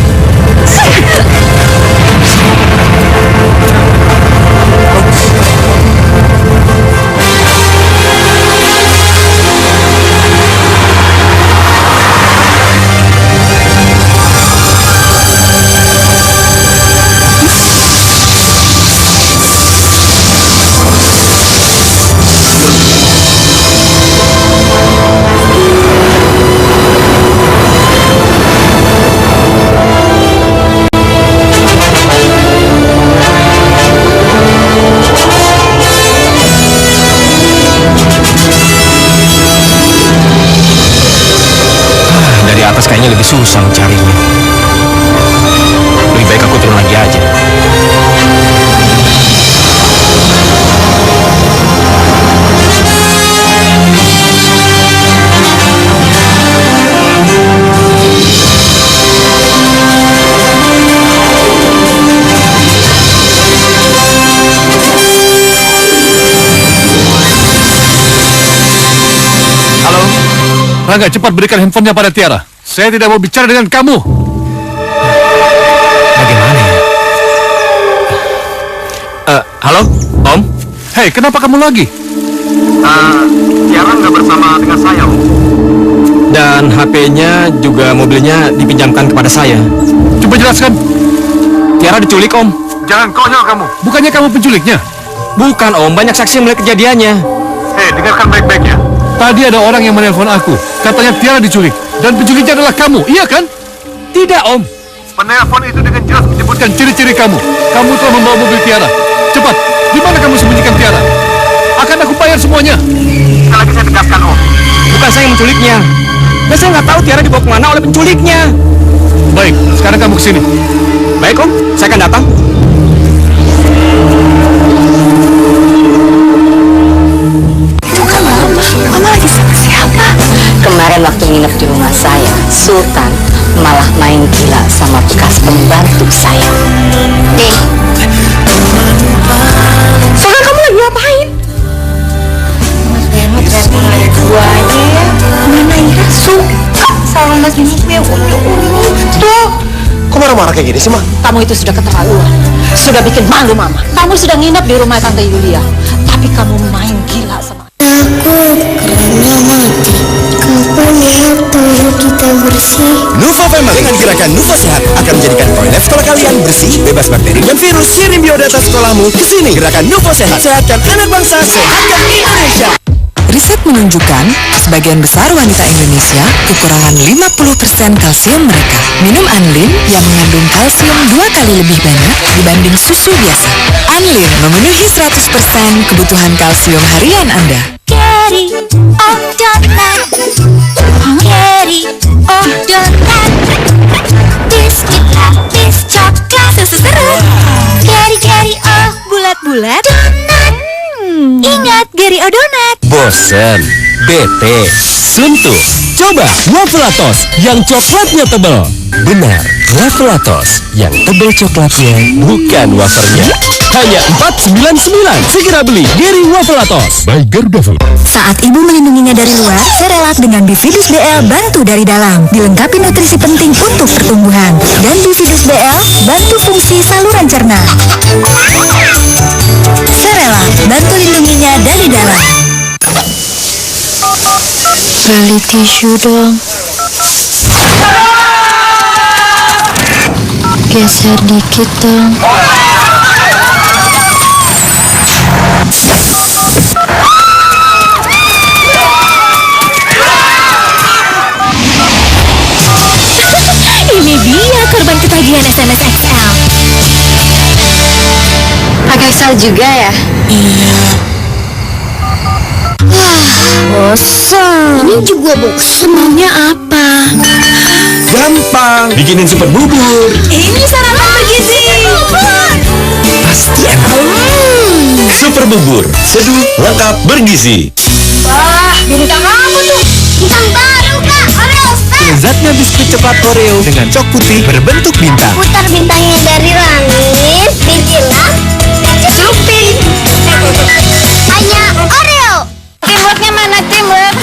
[SPEAKER 6] Rangga, cepat berikan handphonenya pada Tiara. Saya tidak mau bicara dengan kamu.
[SPEAKER 1] Bagaimana ya? Halo, Om?
[SPEAKER 6] Hei, kenapa kamu lagi?
[SPEAKER 1] Tiara nggak bersama dengan saya, Om. Dan HP-nya juga mobilnya dipinjamkan kepada saya.
[SPEAKER 6] Coba jelaskan.
[SPEAKER 1] Tiara diculik, Om.
[SPEAKER 6] Jangan konyol kamu. Bukannya kamu penculiknya?
[SPEAKER 1] Bukan, Om. Banyak saksi yang melihat kejadiannya.
[SPEAKER 6] Hei, dengarkan baik-baik ya. Tadi ada orang yang menelpon aku. Katanya Tiara diculik. Dan penculiknya adalah kamu, iya kan?
[SPEAKER 1] Tidak, Om.
[SPEAKER 6] Penelpon itu dengan jelas menyebutkan ciri-ciri kamu. Kamu telah membawa mobil Tiara. Cepat, di mana kamu sembunyikan Tiara? Akan aku bayar semuanya.
[SPEAKER 1] Sekali lagi saya tegaskan, Om. Bukan saya yang menculiknya. Dan saya nggak tahu Tiara dibawa kemana oleh penculiknya.
[SPEAKER 6] Baik, sekarang kamu kesini.
[SPEAKER 1] Baik, Om. Saya akan datang.
[SPEAKER 2] Mama lagi sama siapa?
[SPEAKER 3] Kemarin waktu nginep di rumah saya, Sultan malah main gila sama bekas pembantu saya.
[SPEAKER 2] Sultan, kamu lagi ngapain?
[SPEAKER 3] Duanya ya.
[SPEAKER 2] Mana Ira suka sama Mas Bimbo yang unyu-unyu.
[SPEAKER 8] Tuh, kok marah-marah kayak gini sih, Ma?
[SPEAKER 3] Kamu itu sudah keterlaluan. Sudah bikin malu Mama. Kamu sudah nginep di rumah Tante Yulia. Tapi kamu main gila sama
[SPEAKER 8] Nuvo Family dengan gerakan Nuvo Sehat akan menjadikan toilet sekolah kalian bersih, bebas bakteri dan virus. Kirim biodata sekolahmu ke sini. Gerakan Nuvo Sehat, sehatkan anak bangsa, sehatkan Indonesia.
[SPEAKER 9] Riset menunjukkan, sebagian besar wanita Indonesia kekurangan 50% kalsium mereka. Minum Anlin yang mengandung kalsium 2 kali lebih banyak dibanding susu biasa. Anlin memenuhi 100% kebutuhan kalsium harian Anda.
[SPEAKER 5] Carry oh donat, carry oh donat. Biskuit lapis coklat susu seru. Carry oh bulat-bulat donat. Ingat Gary oh donat.
[SPEAKER 10] Bosen, bete, suntuk. Coba Wafelatos yang coklatnya tebal. Benar, Wafelatos yang tebal coklatnya, bukan wafernya. Hanya 499. Segera beli Gary Wafelatos by Garuda Food.
[SPEAKER 2] Saat ibu melindunginya dari luar, Serelak dengan Bifidus BL bantu dari dalam. Dilengkapi nutrisi penting untuk pertumbuhan. Dan Bifidus BL bantu fungsi saluran cerna. Serelak bantu lindunginya dari dalam.
[SPEAKER 5] Beli tisu dong. Geser dikit dong.
[SPEAKER 2] Ini dia korban ketagihan SMS XL.
[SPEAKER 3] pakai XL juga ya?
[SPEAKER 2] Iya. Bosan. Ini juga bosan. Maunya apa?
[SPEAKER 8] Gampang, bikinin super bubur.
[SPEAKER 2] Ini sarapan bergizi.
[SPEAKER 8] Pasti enak. Super bubur, seduh, lengkap, bergizi.
[SPEAKER 5] Wah, bintang apa tuh? Bintang baru kak, Oreo Star.
[SPEAKER 8] Lezatnya biskuit coklat Oreo dengan cok putih berbentuk bintang.
[SPEAKER 5] Putar bintangnya dari langit, dibilang celupin. Hanya Oreo.
[SPEAKER 3] Teamworknya mana teamwork?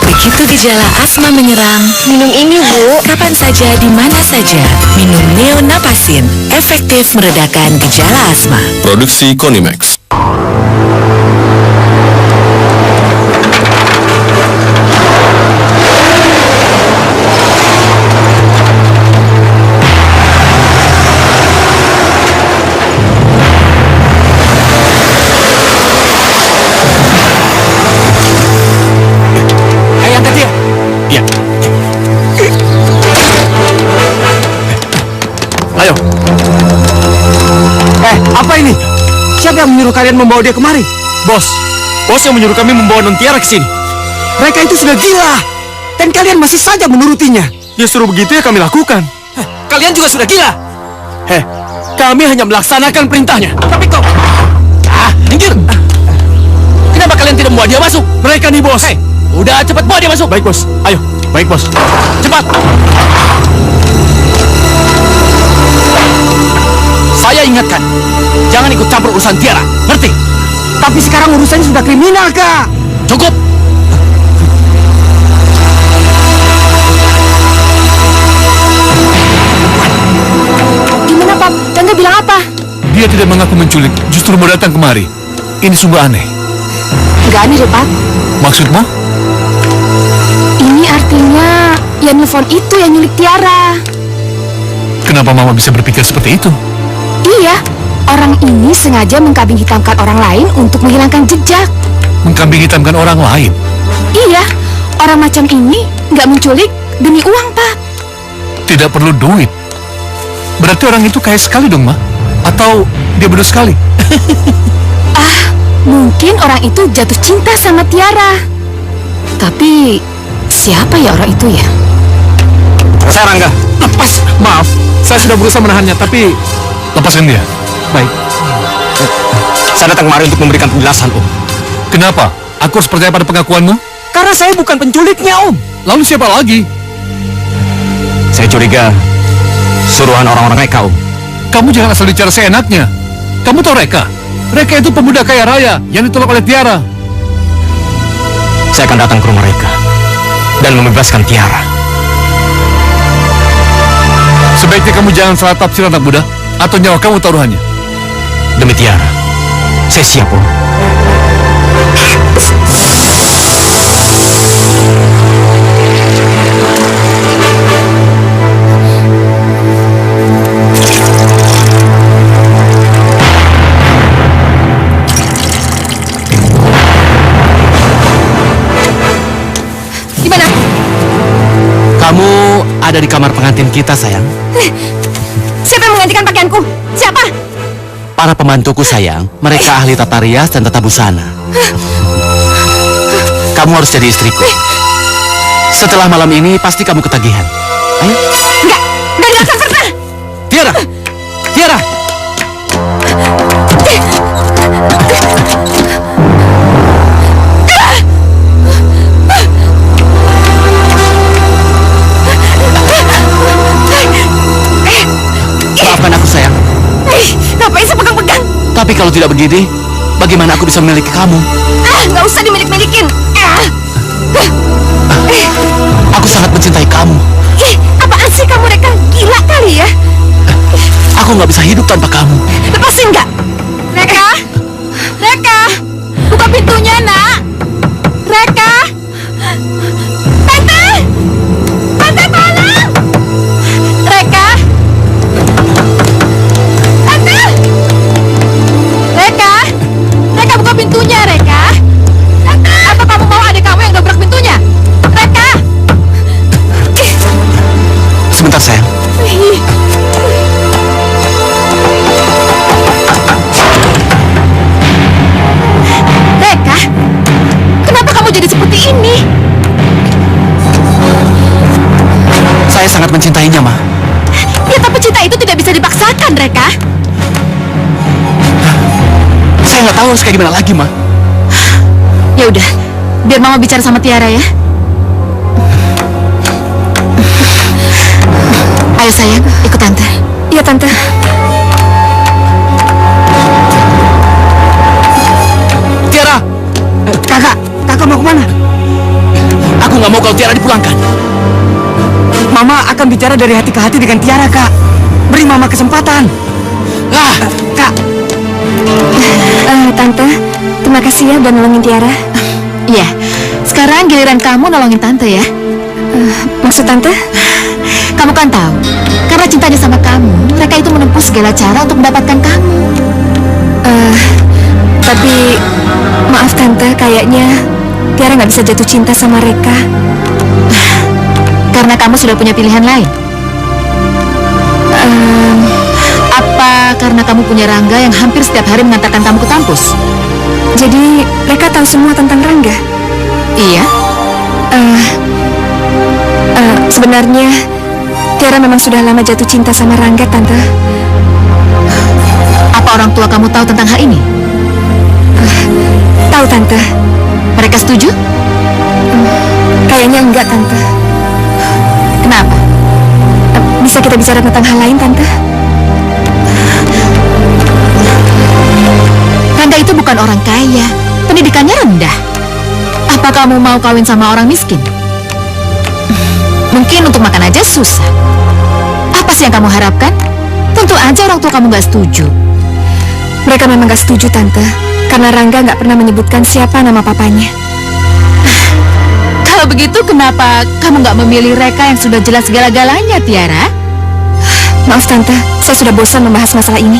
[SPEAKER 9] Begitu gejala asma menyerang,
[SPEAKER 3] Minum ini bu.
[SPEAKER 9] kapan saja, di mana saja, minum Neonapasin. Efektif meredakan gejala asma.
[SPEAKER 10] Produksi Konimax.
[SPEAKER 1] Ayo. Apa ini? Siapa yang menyuruh kalian membawa dia kemari? Bos yang menyuruh kami membawa Non Tiara ke sini. Mereka itu sudah gila. Dan kalian masih saja menurutinya. Dia suruh begitu ya kami lakukan. Kalian juga sudah gila. Kami hanya melaksanakan perintahnya. Tapi kok... minggir. Kenapa kalian tidak membawa dia masuk? Mereka nih, bos. Udah cepat bawa dia masuk. Baik, bos. Ayo. Baik, bos. Cepat. Saya ingatkan, jangan ikut campur urusan Tiara, ngerti? Tapi sekarang urusannya sudah kriminal, Kak.
[SPEAKER 6] Cukup!
[SPEAKER 2] Gimana, Pap? Rangga bilang apa?
[SPEAKER 11] Dia tidak mengaku menculik, justru mau datang kemari. Ini sungguh aneh.
[SPEAKER 2] Nggak aneh deh, Pak.
[SPEAKER 11] Maksudmu?
[SPEAKER 2] Ini artinya yang nelfon itu yang nyulik Tiara.
[SPEAKER 11] Kenapa Mama bisa berpikir seperti itu?
[SPEAKER 2] Iya, orang ini sengaja mengkambing hitamkan orang lain untuk menghilangkan jejak.
[SPEAKER 11] Mengkambing hitamkan orang lain?
[SPEAKER 2] Iya, orang macam ini nggak menculik demi uang, Pak.
[SPEAKER 11] Tidak perlu duit. Berarti orang itu kaya sekali dong, Ma? Atau dia bodoh sekali?
[SPEAKER 2] Mungkin orang itu jatuh cinta sama Tiara. Tapi siapa ya orang itu ya?
[SPEAKER 1] Saya Rangga.
[SPEAKER 7] Lepas! Maaf, saya sudah berusaha menahannya, tapi...
[SPEAKER 11] Lepaskan dia.
[SPEAKER 7] Baik.
[SPEAKER 1] Saya datang kemari untuk memberikan penjelasan, Om.
[SPEAKER 11] Kenapa? Aku harus percaya pada pengakuanmu?
[SPEAKER 1] Karena saya bukan penculiknya, Om.
[SPEAKER 11] Lalu siapa lagi?
[SPEAKER 1] Saya curiga suruhan orang-orang Reka, Om.
[SPEAKER 11] Kamu jangan asal bicara seenaknya. Kamu tahu Reka? Reka itu pemuda kaya raya yang ditolak oleh Tiara.
[SPEAKER 1] Saya akan datang ke rumah Reka dan membebaskan Tiara.
[SPEAKER 11] Sebaiknya kamu jangan salah tafsir anak muda, atau nyawa kamu taruhannya.
[SPEAKER 1] Demi Tiara, saya siap, Om.
[SPEAKER 2] Gimana?
[SPEAKER 6] Kamu ada di kamar pengantin kita, sayang.
[SPEAKER 2] Siapa yang menggantikan pakaianku? Siapa?
[SPEAKER 6] Para pembantuku, sayang. Mereka ahli tata rias dan tata busana. Kamu harus jadi istriku. Setelah malam ini, pasti kamu ketagihan. Ayo.
[SPEAKER 2] Enggak akan pernah.
[SPEAKER 6] Tiara! Tiara! Maafkan aku, sayang.
[SPEAKER 2] Ngapain saya pegang-pegang?
[SPEAKER 6] Tapi kalau tidak begini, bagaimana aku bisa memiliki kamu?
[SPEAKER 2] Nggak usah dimilik-milikin.
[SPEAKER 6] Aku sangat mencintai kamu.
[SPEAKER 2] Apaan sih kamu, Reka? Gila kali ya.
[SPEAKER 6] Aku nggak bisa hidup tanpa kamu.
[SPEAKER 2] Lepasin nggak? Reka? Reka? Buka pintunya, nak. Reka? Tante! Tante, tolong! Reka? Tante! Reka? Reka, buka pintunya, Reka. Tante! Apa kamu mau adik kamu yang dobrak pintunya? Reka!
[SPEAKER 6] Sebentar, sayang.
[SPEAKER 2] Reka, kenapa kamu jadi seperti ini?
[SPEAKER 6] Saya sangat mencintainya, Ma.
[SPEAKER 2] Ya, tapi cinta itu tidak bisa dipaksakan, Reka.
[SPEAKER 6] Saya nggak tahu harus kayak gimana lagi, Ma.
[SPEAKER 2] Ya udah, biar Mama bicara sama Tiara ya. Ayo sayang, ikut Tante. Iya, Tante.
[SPEAKER 6] Tiara!
[SPEAKER 1] Kakak mau kemana?
[SPEAKER 6] Aku nggak mau kalau Tiara dipulangkan.
[SPEAKER 1] Mama akan bicara dari hati ke hati dengan Tiara, Kak. Beri Mama kesempatan. Kak.
[SPEAKER 2] Tante, terima kasih ya udah nolongin Tiara. Iya, sekarang giliran kamu nolongin Tante ya. Maksud Tante? Kamu kan tahu, karena cintanya sama kamu, mereka itu menempuh segala cara untuk mendapatkan kamu. Tapi maaf Tante, kayaknya Tiara nggak bisa jatuh cinta sama Reka. Karena kamu sudah punya pilihan lain. Apa karena kamu punya Rangga yang hampir setiap hari mengantarkan kamu ke kampus? Jadi Reka tahu semua tentang Rangga? Iya. Sebenarnya Tiara memang sudah lama jatuh cinta sama Rangga, Tante. Apa orang tua kamu tahu tentang hal ini? Tahu, Tante. Mereka setuju? Kayaknya enggak, Tante. Kenapa? Bisa kita bicara tentang hal lain, Tante? Rangga itu bukan orang kaya. Pendidikannya rendah. Apa kamu mau kawin sama orang miskin? Mungkin untuk makan aja susah. Apa sih yang kamu harapkan? Tentu aja orang tua kamu gak setuju.
[SPEAKER 12] Mereka memang gak setuju, Tante. Karena Rangga gak pernah menyebutkan siapa nama papanya.
[SPEAKER 2] Kalau begitu, kenapa kamu gak memilih Reka yang sudah jelas segala-galanya, Tiara?
[SPEAKER 12] Maaf, Tante. Saya sudah bosan membahas masalah ini.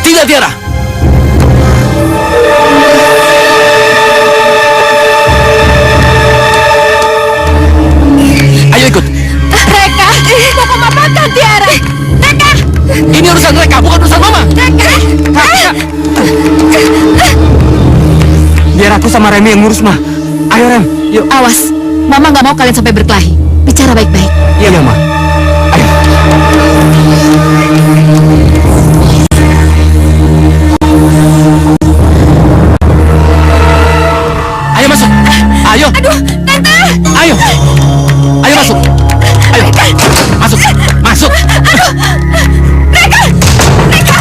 [SPEAKER 6] Tidak, Tiara. Ayo ikut.
[SPEAKER 2] Reka, mau kamu apakan, Tiara? Reka!
[SPEAKER 6] Ini urusan mereka, bukan urusan Mama.
[SPEAKER 2] Reka!
[SPEAKER 1] Biar aku sama Remi yang ngurus, Ma. Ayo, Rem. Yuk.
[SPEAKER 2] Awas, Mama gak mau kalian sampai berkelahi. Bicara baik-baik.
[SPEAKER 1] Iya, Ma. Ayo.
[SPEAKER 6] Ayo masuk. Ayo.
[SPEAKER 2] Aduh, Tante!
[SPEAKER 6] Ayo. Ayo masuk. Ayo. Masuk. Masuk.
[SPEAKER 2] Aduh! Reka! Reka!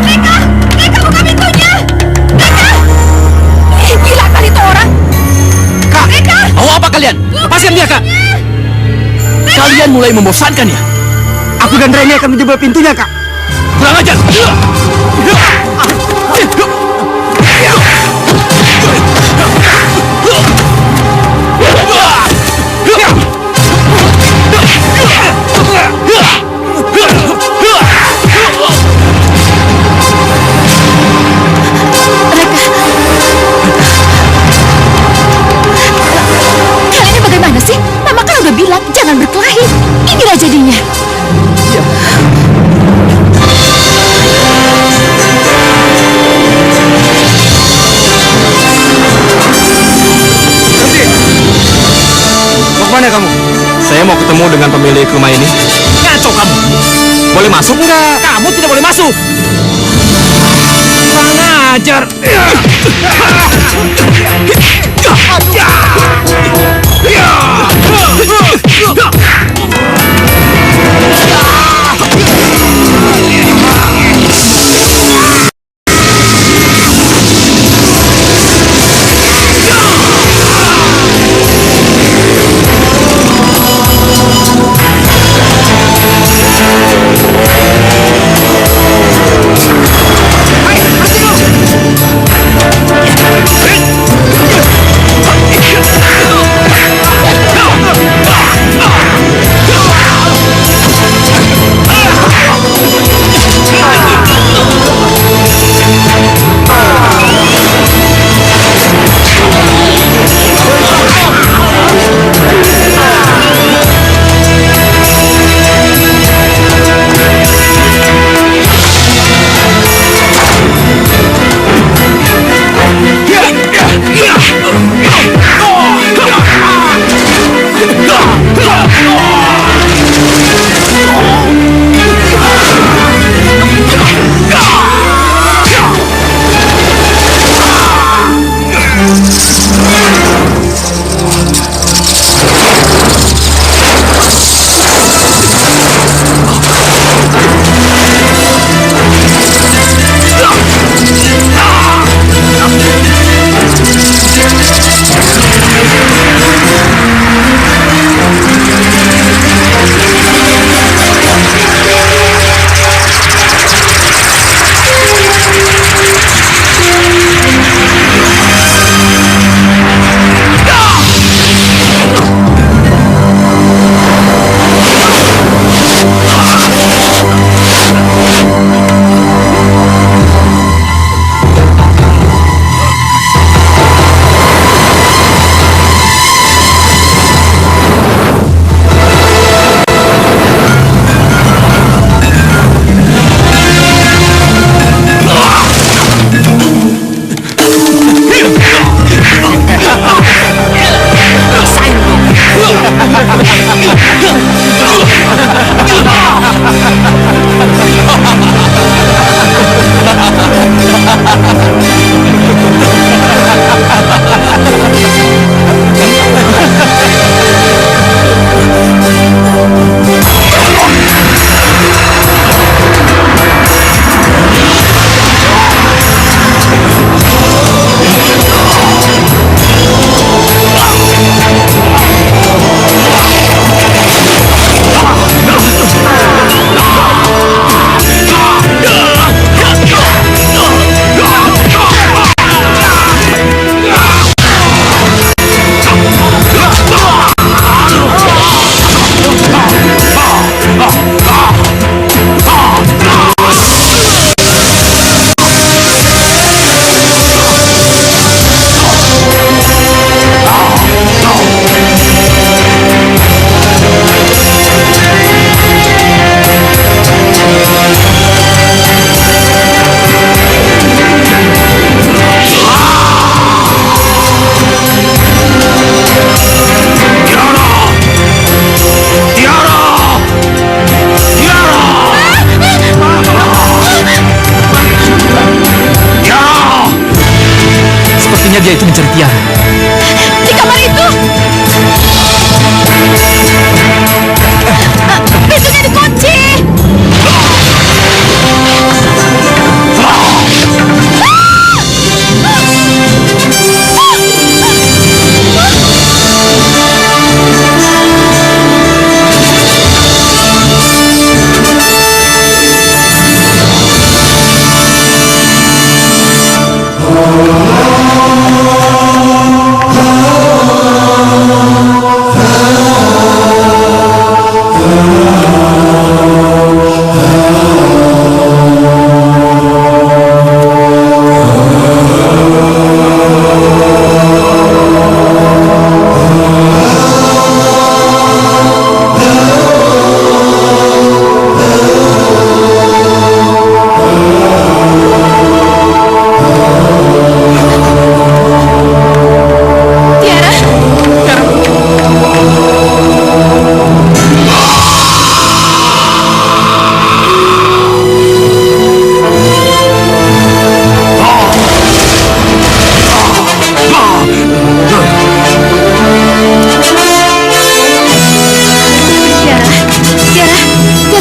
[SPEAKER 2] Reka! Reka, buka pintunya! Reka! Gila kali itu orang!
[SPEAKER 6] Kak,
[SPEAKER 2] Reka!
[SPEAKER 6] mau apa kalian? Lepaskan dia, Kak. Kalian mulai membosankan ya?
[SPEAKER 1] Aku dan Remi akan menjebol pintunya, Kak.
[SPEAKER 6] Kurang ajar.
[SPEAKER 2] Kalian ini bagaimana sih? Mama kan udah bilang jangan berkelahi. Inilah jadinya.
[SPEAKER 1] Mau kemana kamu? Saya mau ketemu dengan pemilik rumah ini.
[SPEAKER 6] Ngaco kamu.
[SPEAKER 1] Boleh masuk nggak?
[SPEAKER 6] Kamu tidak boleh masuk. Kurang ajar.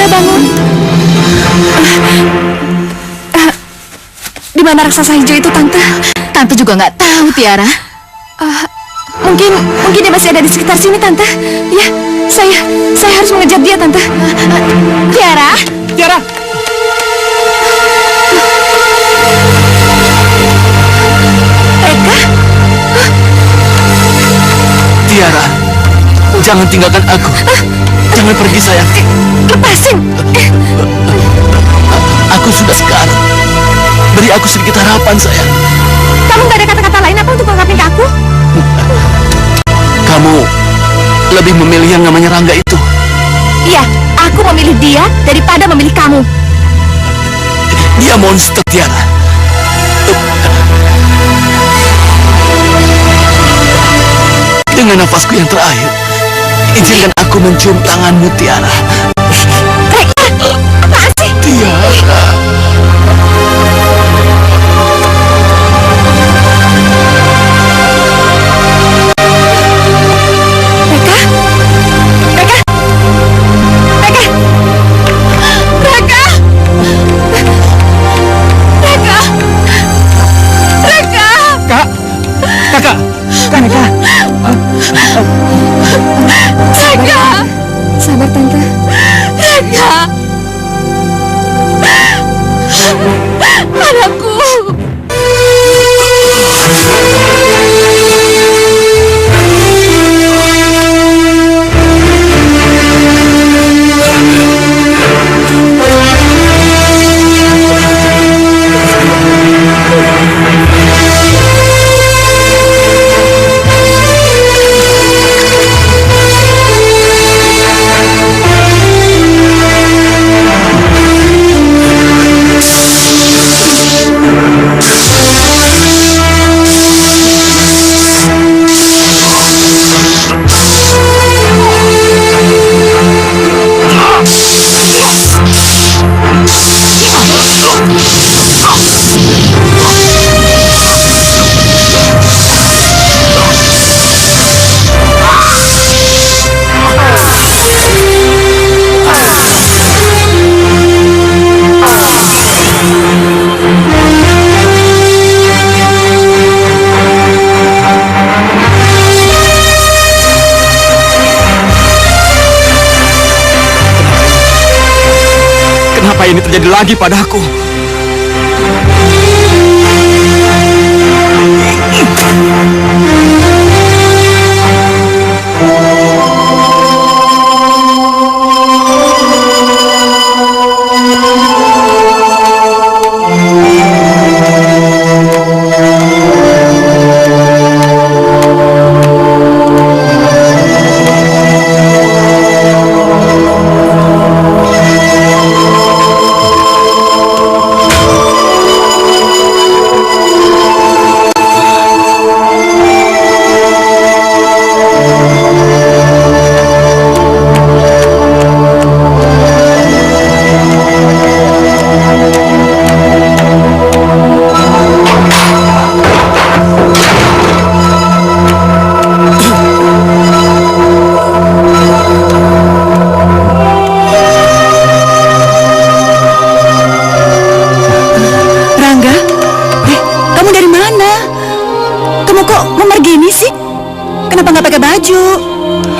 [SPEAKER 12] Tiara bangun. Di mana raksasa hijau itu, Tante?
[SPEAKER 2] Tante juga nggak tahu, Tiara.
[SPEAKER 12] Mungkin dia masih ada di sekitar sini, Tante. Ya, saya harus mengejar dia, Tante.
[SPEAKER 2] Tiara?
[SPEAKER 7] Tiara!
[SPEAKER 12] Eka?
[SPEAKER 6] Tiara, jangan tinggalkan aku. Jangan pergi, sayang.
[SPEAKER 12] Lepasin!
[SPEAKER 6] Aku sudah sekarang. Beri aku sedikit harapan, sayang.
[SPEAKER 12] Kamu gak ada kata-kata lain apa untuk mengungkapin ke aku?
[SPEAKER 6] Kamu lebih memilih yang namanya Rangga itu.
[SPEAKER 12] Iya, aku memilih dia daripada memilih kamu.
[SPEAKER 6] Dia monster, Tiara. Dengan nafasku yang terakhir, izinkan aku mencium tanganmu, Tiara.
[SPEAKER 12] Reka, apaan sih?
[SPEAKER 6] Tiara.
[SPEAKER 12] Sabar, Tante.
[SPEAKER 2] Rangga! Anakku!
[SPEAKER 1] Kenapa ini terjadi lagi padaku?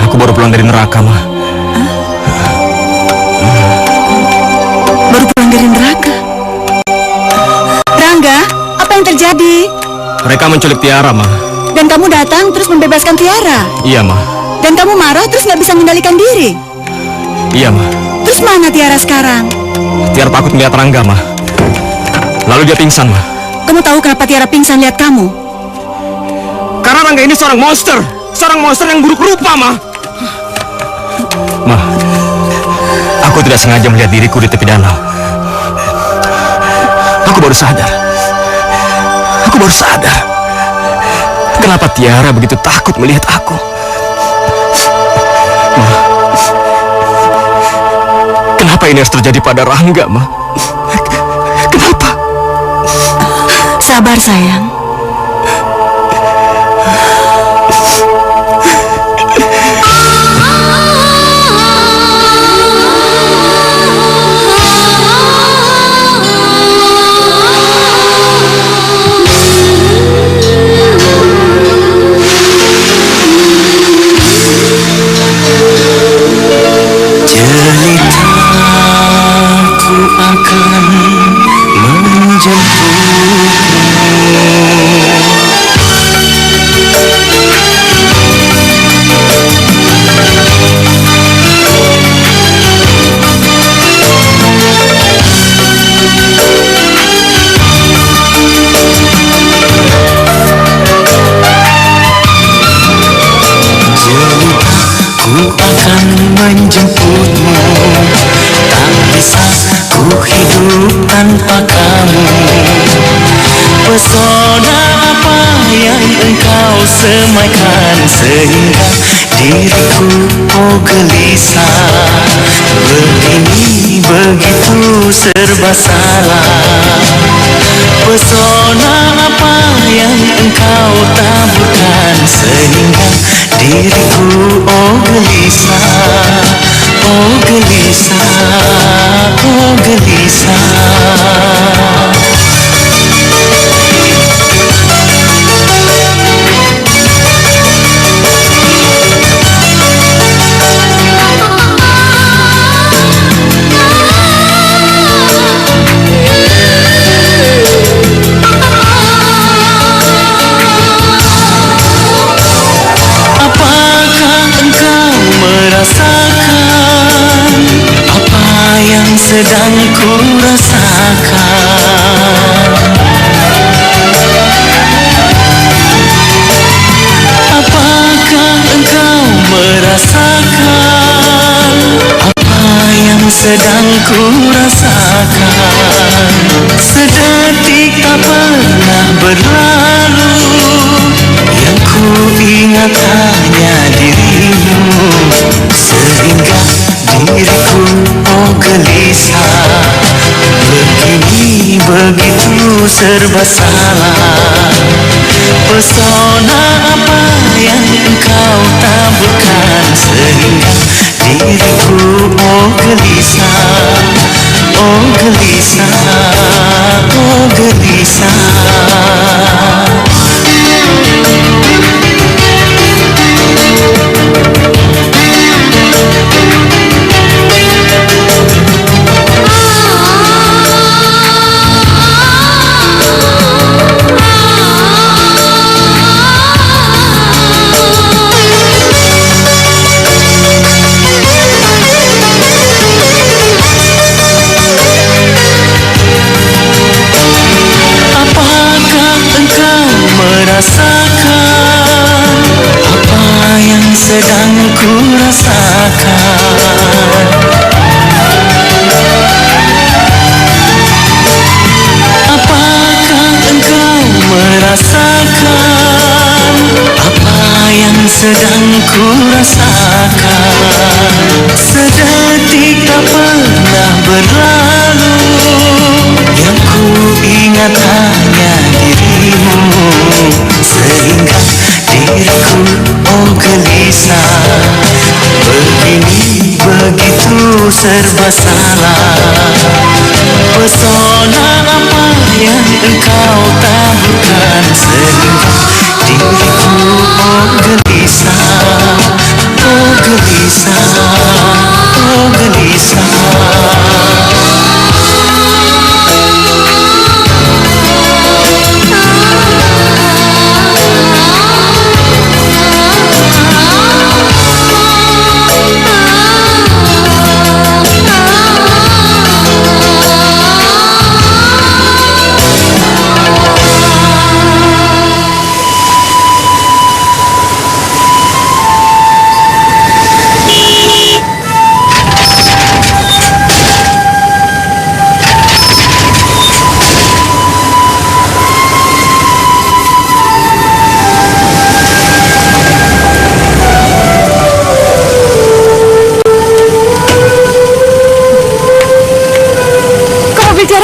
[SPEAKER 1] Aku baru pulang dari neraka, Ma.
[SPEAKER 2] Baru pulang dari neraka? Rangga, apa yang terjadi?
[SPEAKER 1] Mereka menculik Tiara, Ma.
[SPEAKER 2] Dan kamu datang terus membebaskan Tiara?
[SPEAKER 1] Iya, Ma.
[SPEAKER 2] Dan kamu marah terus nggak bisa mengendalikan diri?
[SPEAKER 1] Iya, Ma.
[SPEAKER 2] Terus mana Tiara sekarang?
[SPEAKER 1] Tiara takut melihat Rangga, Ma. Lalu dia pingsan, Ma.
[SPEAKER 2] Kamu tahu kenapa Tiara pingsan lihat kamu?
[SPEAKER 1] Karena Rangga ini seorang monster. Seorang monster yang buruk rupa, Ma. Ma, aku tidak sengaja melihat diriku di tepi danau. Aku baru sadar. Kenapa Tiara begitu takut melihat aku? Ma, kenapa ini harus terjadi pada Rangga, Ma? Kenapa?
[SPEAKER 2] Sabar, sayang.
[SPEAKER 4] tanpa kamu. Pesona apa yang engkau semaikan sehingga diriku oh gelisah. Begini begitu serba salah. Pesona apa yang engkau taburkan sehingga diriku oh gelisah. Oh gelisah, oh gelisah. Sedang ku rasakan. Apakah engkau merasakan apa yang sedang ku rasakan? Sedetik tak pernah berlalu, yang ku ingat hanya dirimu, sehingga diriku oh gelisah. Begini begitu serba salah. Pesona apa yang engkau taburkan sehingga diriku oh gelisah. Oh gelisah, oh gelisah. Rasakan apa yang sedang ku rasakan. Apakah engkau merasakan apa yang sedang ku rasakan? Sedetik tak pernah berlalu, yang ku ingat hanya dirimu, sehingga diriku oh gelisah. Begini begitu serba salah. Pesona apa yang engkau taburkan sehingga diriku oh gelisah. Oh gelisah, oh gelisah.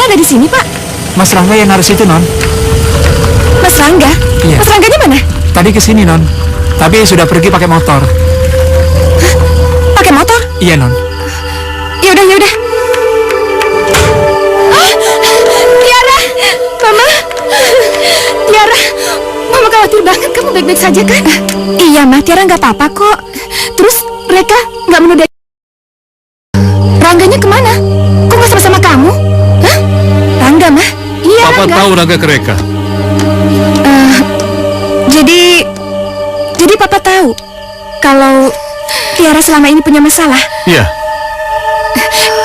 [SPEAKER 12] Ada di sini, Pak.
[SPEAKER 7] Mas Rangga yang harus itu, Non.
[SPEAKER 12] Mas Rangga?
[SPEAKER 7] Iya.
[SPEAKER 12] Mas Rangganya mana?
[SPEAKER 7] Tadi kesini, Non. Tapi sudah pergi pakai motor.
[SPEAKER 12] Hah? Pakai motor?
[SPEAKER 7] Iya, Non.
[SPEAKER 12] Yaudah. Tiara! Mama! Tiara! Mama khawatir banget. Kamu baik-baik saja, kan? Iya, Ma. Tiara nggak apa-apa kok. Terus mereka nggak menodai. Rangganya kemana? Kok nggak sama-sama kamu? Hah? Rangga, Ma? Iya,
[SPEAKER 11] Papa
[SPEAKER 12] Rangga.
[SPEAKER 11] tahu Rangga ke Reka.
[SPEAKER 12] Jadi Papa tahu kalau Tiara selama ini punya masalah.
[SPEAKER 11] Iya.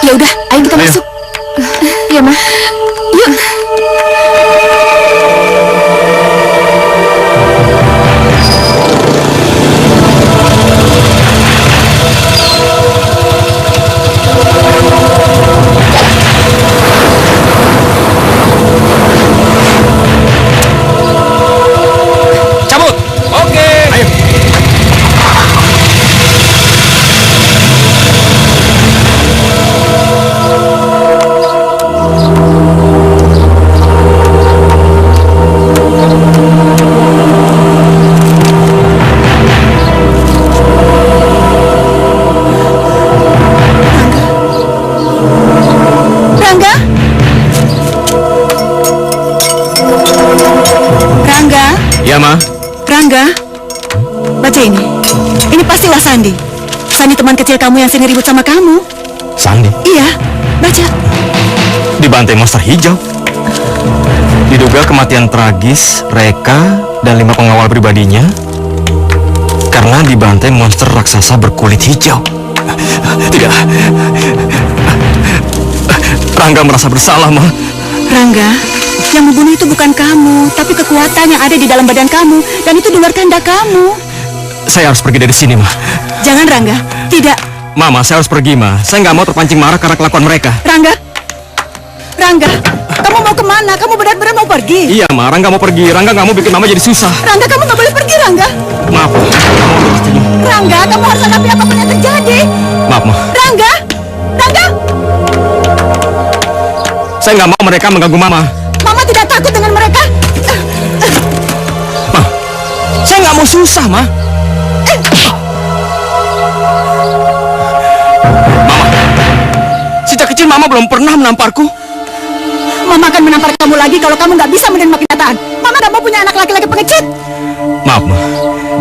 [SPEAKER 12] Ya udah, ayo kita masuk. Ya, Ma. Yuk.
[SPEAKER 2] Rangga? Rangga?
[SPEAKER 1] Ya, Ma.
[SPEAKER 2] Rangga? Baca ini. Ini pastilah Sandi. Sandi teman kecil kamu yang sering ribut sama kamu.
[SPEAKER 1] Sandi?
[SPEAKER 2] Iya, baca.
[SPEAKER 1] Dibantai monster hijau. Diduga kematian tragis Reka dan 5 pengawal pribadinya karena dibantai monster raksasa berkulit hijau. Tidak. Rangga merasa bersalah, Ma.
[SPEAKER 2] Rangga, yang membunuh itu bukan kamu, tapi kekuatan yang ada di dalam badan kamu, dan itu di luar kehendak kamu.
[SPEAKER 1] Saya harus pergi dari sini, Ma.
[SPEAKER 2] Jangan, Rangga. Tidak.
[SPEAKER 1] Mama, saya harus pergi, Ma. Saya nggak mau terpancing marah karena kelakuan mereka.
[SPEAKER 2] Rangga. Rangga, kamu mau kemana? Kamu benar-benar mau pergi?
[SPEAKER 1] Iya, Ma. Rangga mau pergi. Rangga nggak mau bikin Mama jadi susah.
[SPEAKER 2] Rangga, kamu nggak boleh pergi, Rangga.
[SPEAKER 1] Maaf, Ma.
[SPEAKER 2] Rangga, kamu harus hadapi apapun yang terjadi.
[SPEAKER 1] Maaf, Ma.
[SPEAKER 2] Rangga. Rangga.
[SPEAKER 1] Saya nggak mau mereka mengganggu Mama.
[SPEAKER 2] Mama tidak takut dengan mereka.
[SPEAKER 1] Ma, saya nggak mau susah, Ma. Mama, sejak kecil Mama belum pernah menamparku.
[SPEAKER 2] Mama akan menampar kamu lagi kalau kamu nggak bisa menerima kenyataan. Mama nggak mau punya anak laki-laki pengecut.
[SPEAKER 1] Maaf, Ma.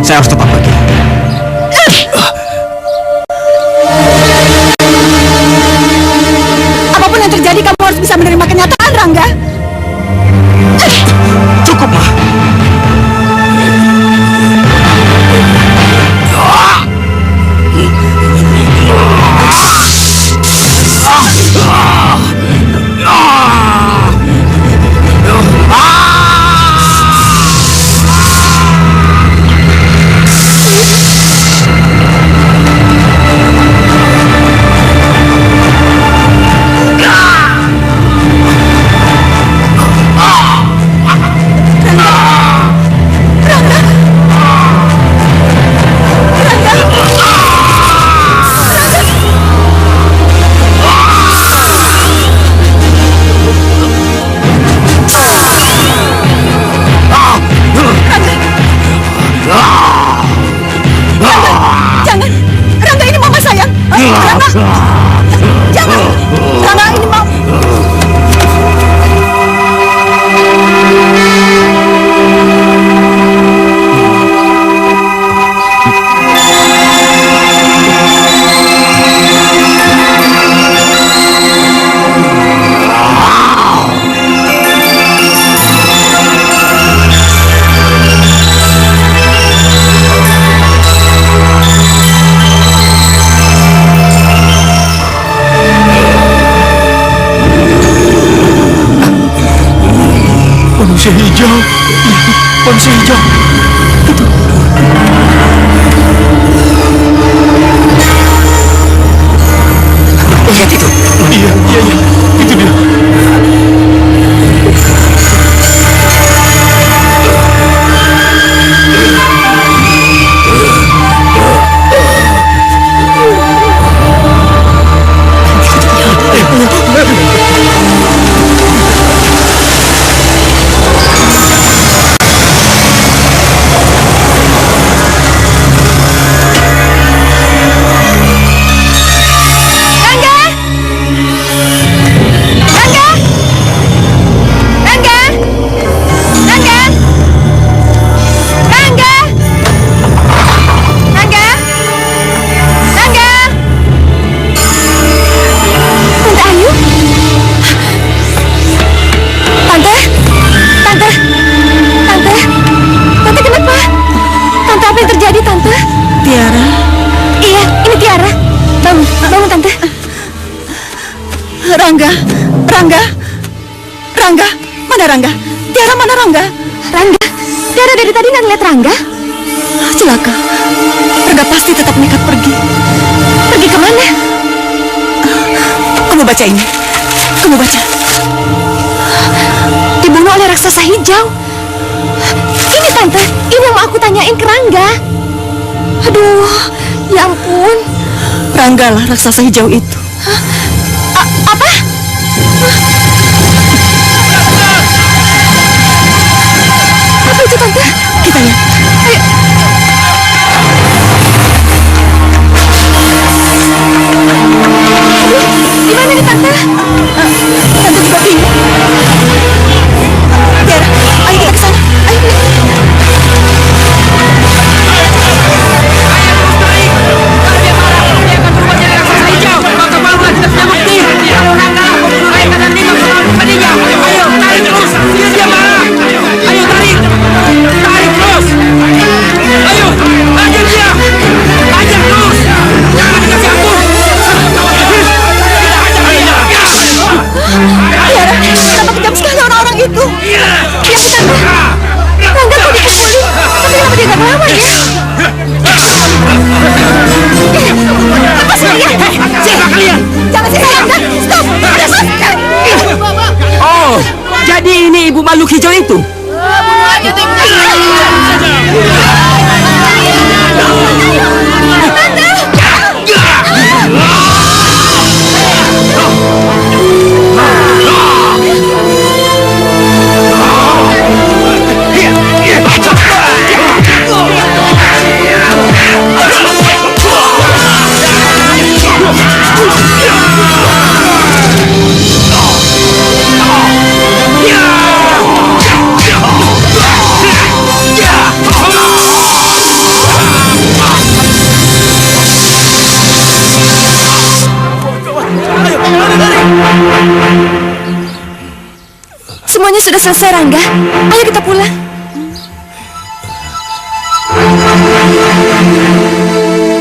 [SPEAKER 1] Saya harus tetap pergi.
[SPEAKER 2] Apapun yang terjadi, kamu harus bisa menerima kenyataan, Rangga.
[SPEAKER 1] Cukup, Ma.
[SPEAKER 11] Manusia hijau. Manusia hijau. Itu.
[SPEAKER 1] Lihat itu.
[SPEAKER 11] Iya. Itu dia.
[SPEAKER 2] Rangga, mana Rangga? Tiara mana Rangga?
[SPEAKER 12] Rangga, Tiara dari tadi nggak ngeliat Rangga?
[SPEAKER 2] Celaka, Rangga pasti tetap nekat pergi.
[SPEAKER 12] Pergi kemana?
[SPEAKER 2] Kamu baca ini, kamu baca.
[SPEAKER 12] Dibunuh oleh raksasa hijau. Ini Tante, ini yang mau aku tanyain ke Rangga. Aduh, ya ampun.
[SPEAKER 2] Rangga lah raksasa hijau itu.
[SPEAKER 12] Apa? Apa itu Tante?
[SPEAKER 2] Kita lihat.
[SPEAKER 12] Ayo. Gimana nih Tante?
[SPEAKER 2] Tante juga bingung. Tiara, ayo kita ke sana. Ayo. Tiara, kenapa kejam sekali orang-orang itu? Iya, Tante. Rangga kok dipukulin? Tapi kenapa dia gak melawan ya? Lepaskan dia! Siapa kalian? Jangan sih sayang, Dan! Stop! Lepaskan!
[SPEAKER 3] Oh, jadi ini ibu makhluk hijau itu?
[SPEAKER 2] Semuanya sudah selesai, Rangga. Ayo kita pulang.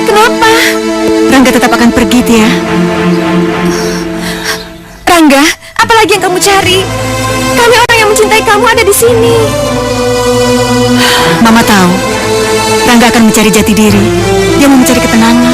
[SPEAKER 2] Kenapa? Rangga tetap akan pergi, Tia. Rangga, apa lagi yang kamu cari? Kami orang yang mencintai kamu ada di sini. Mama tahu, Rangga akan mencari jati diri. Dia mau mencari ketenangan.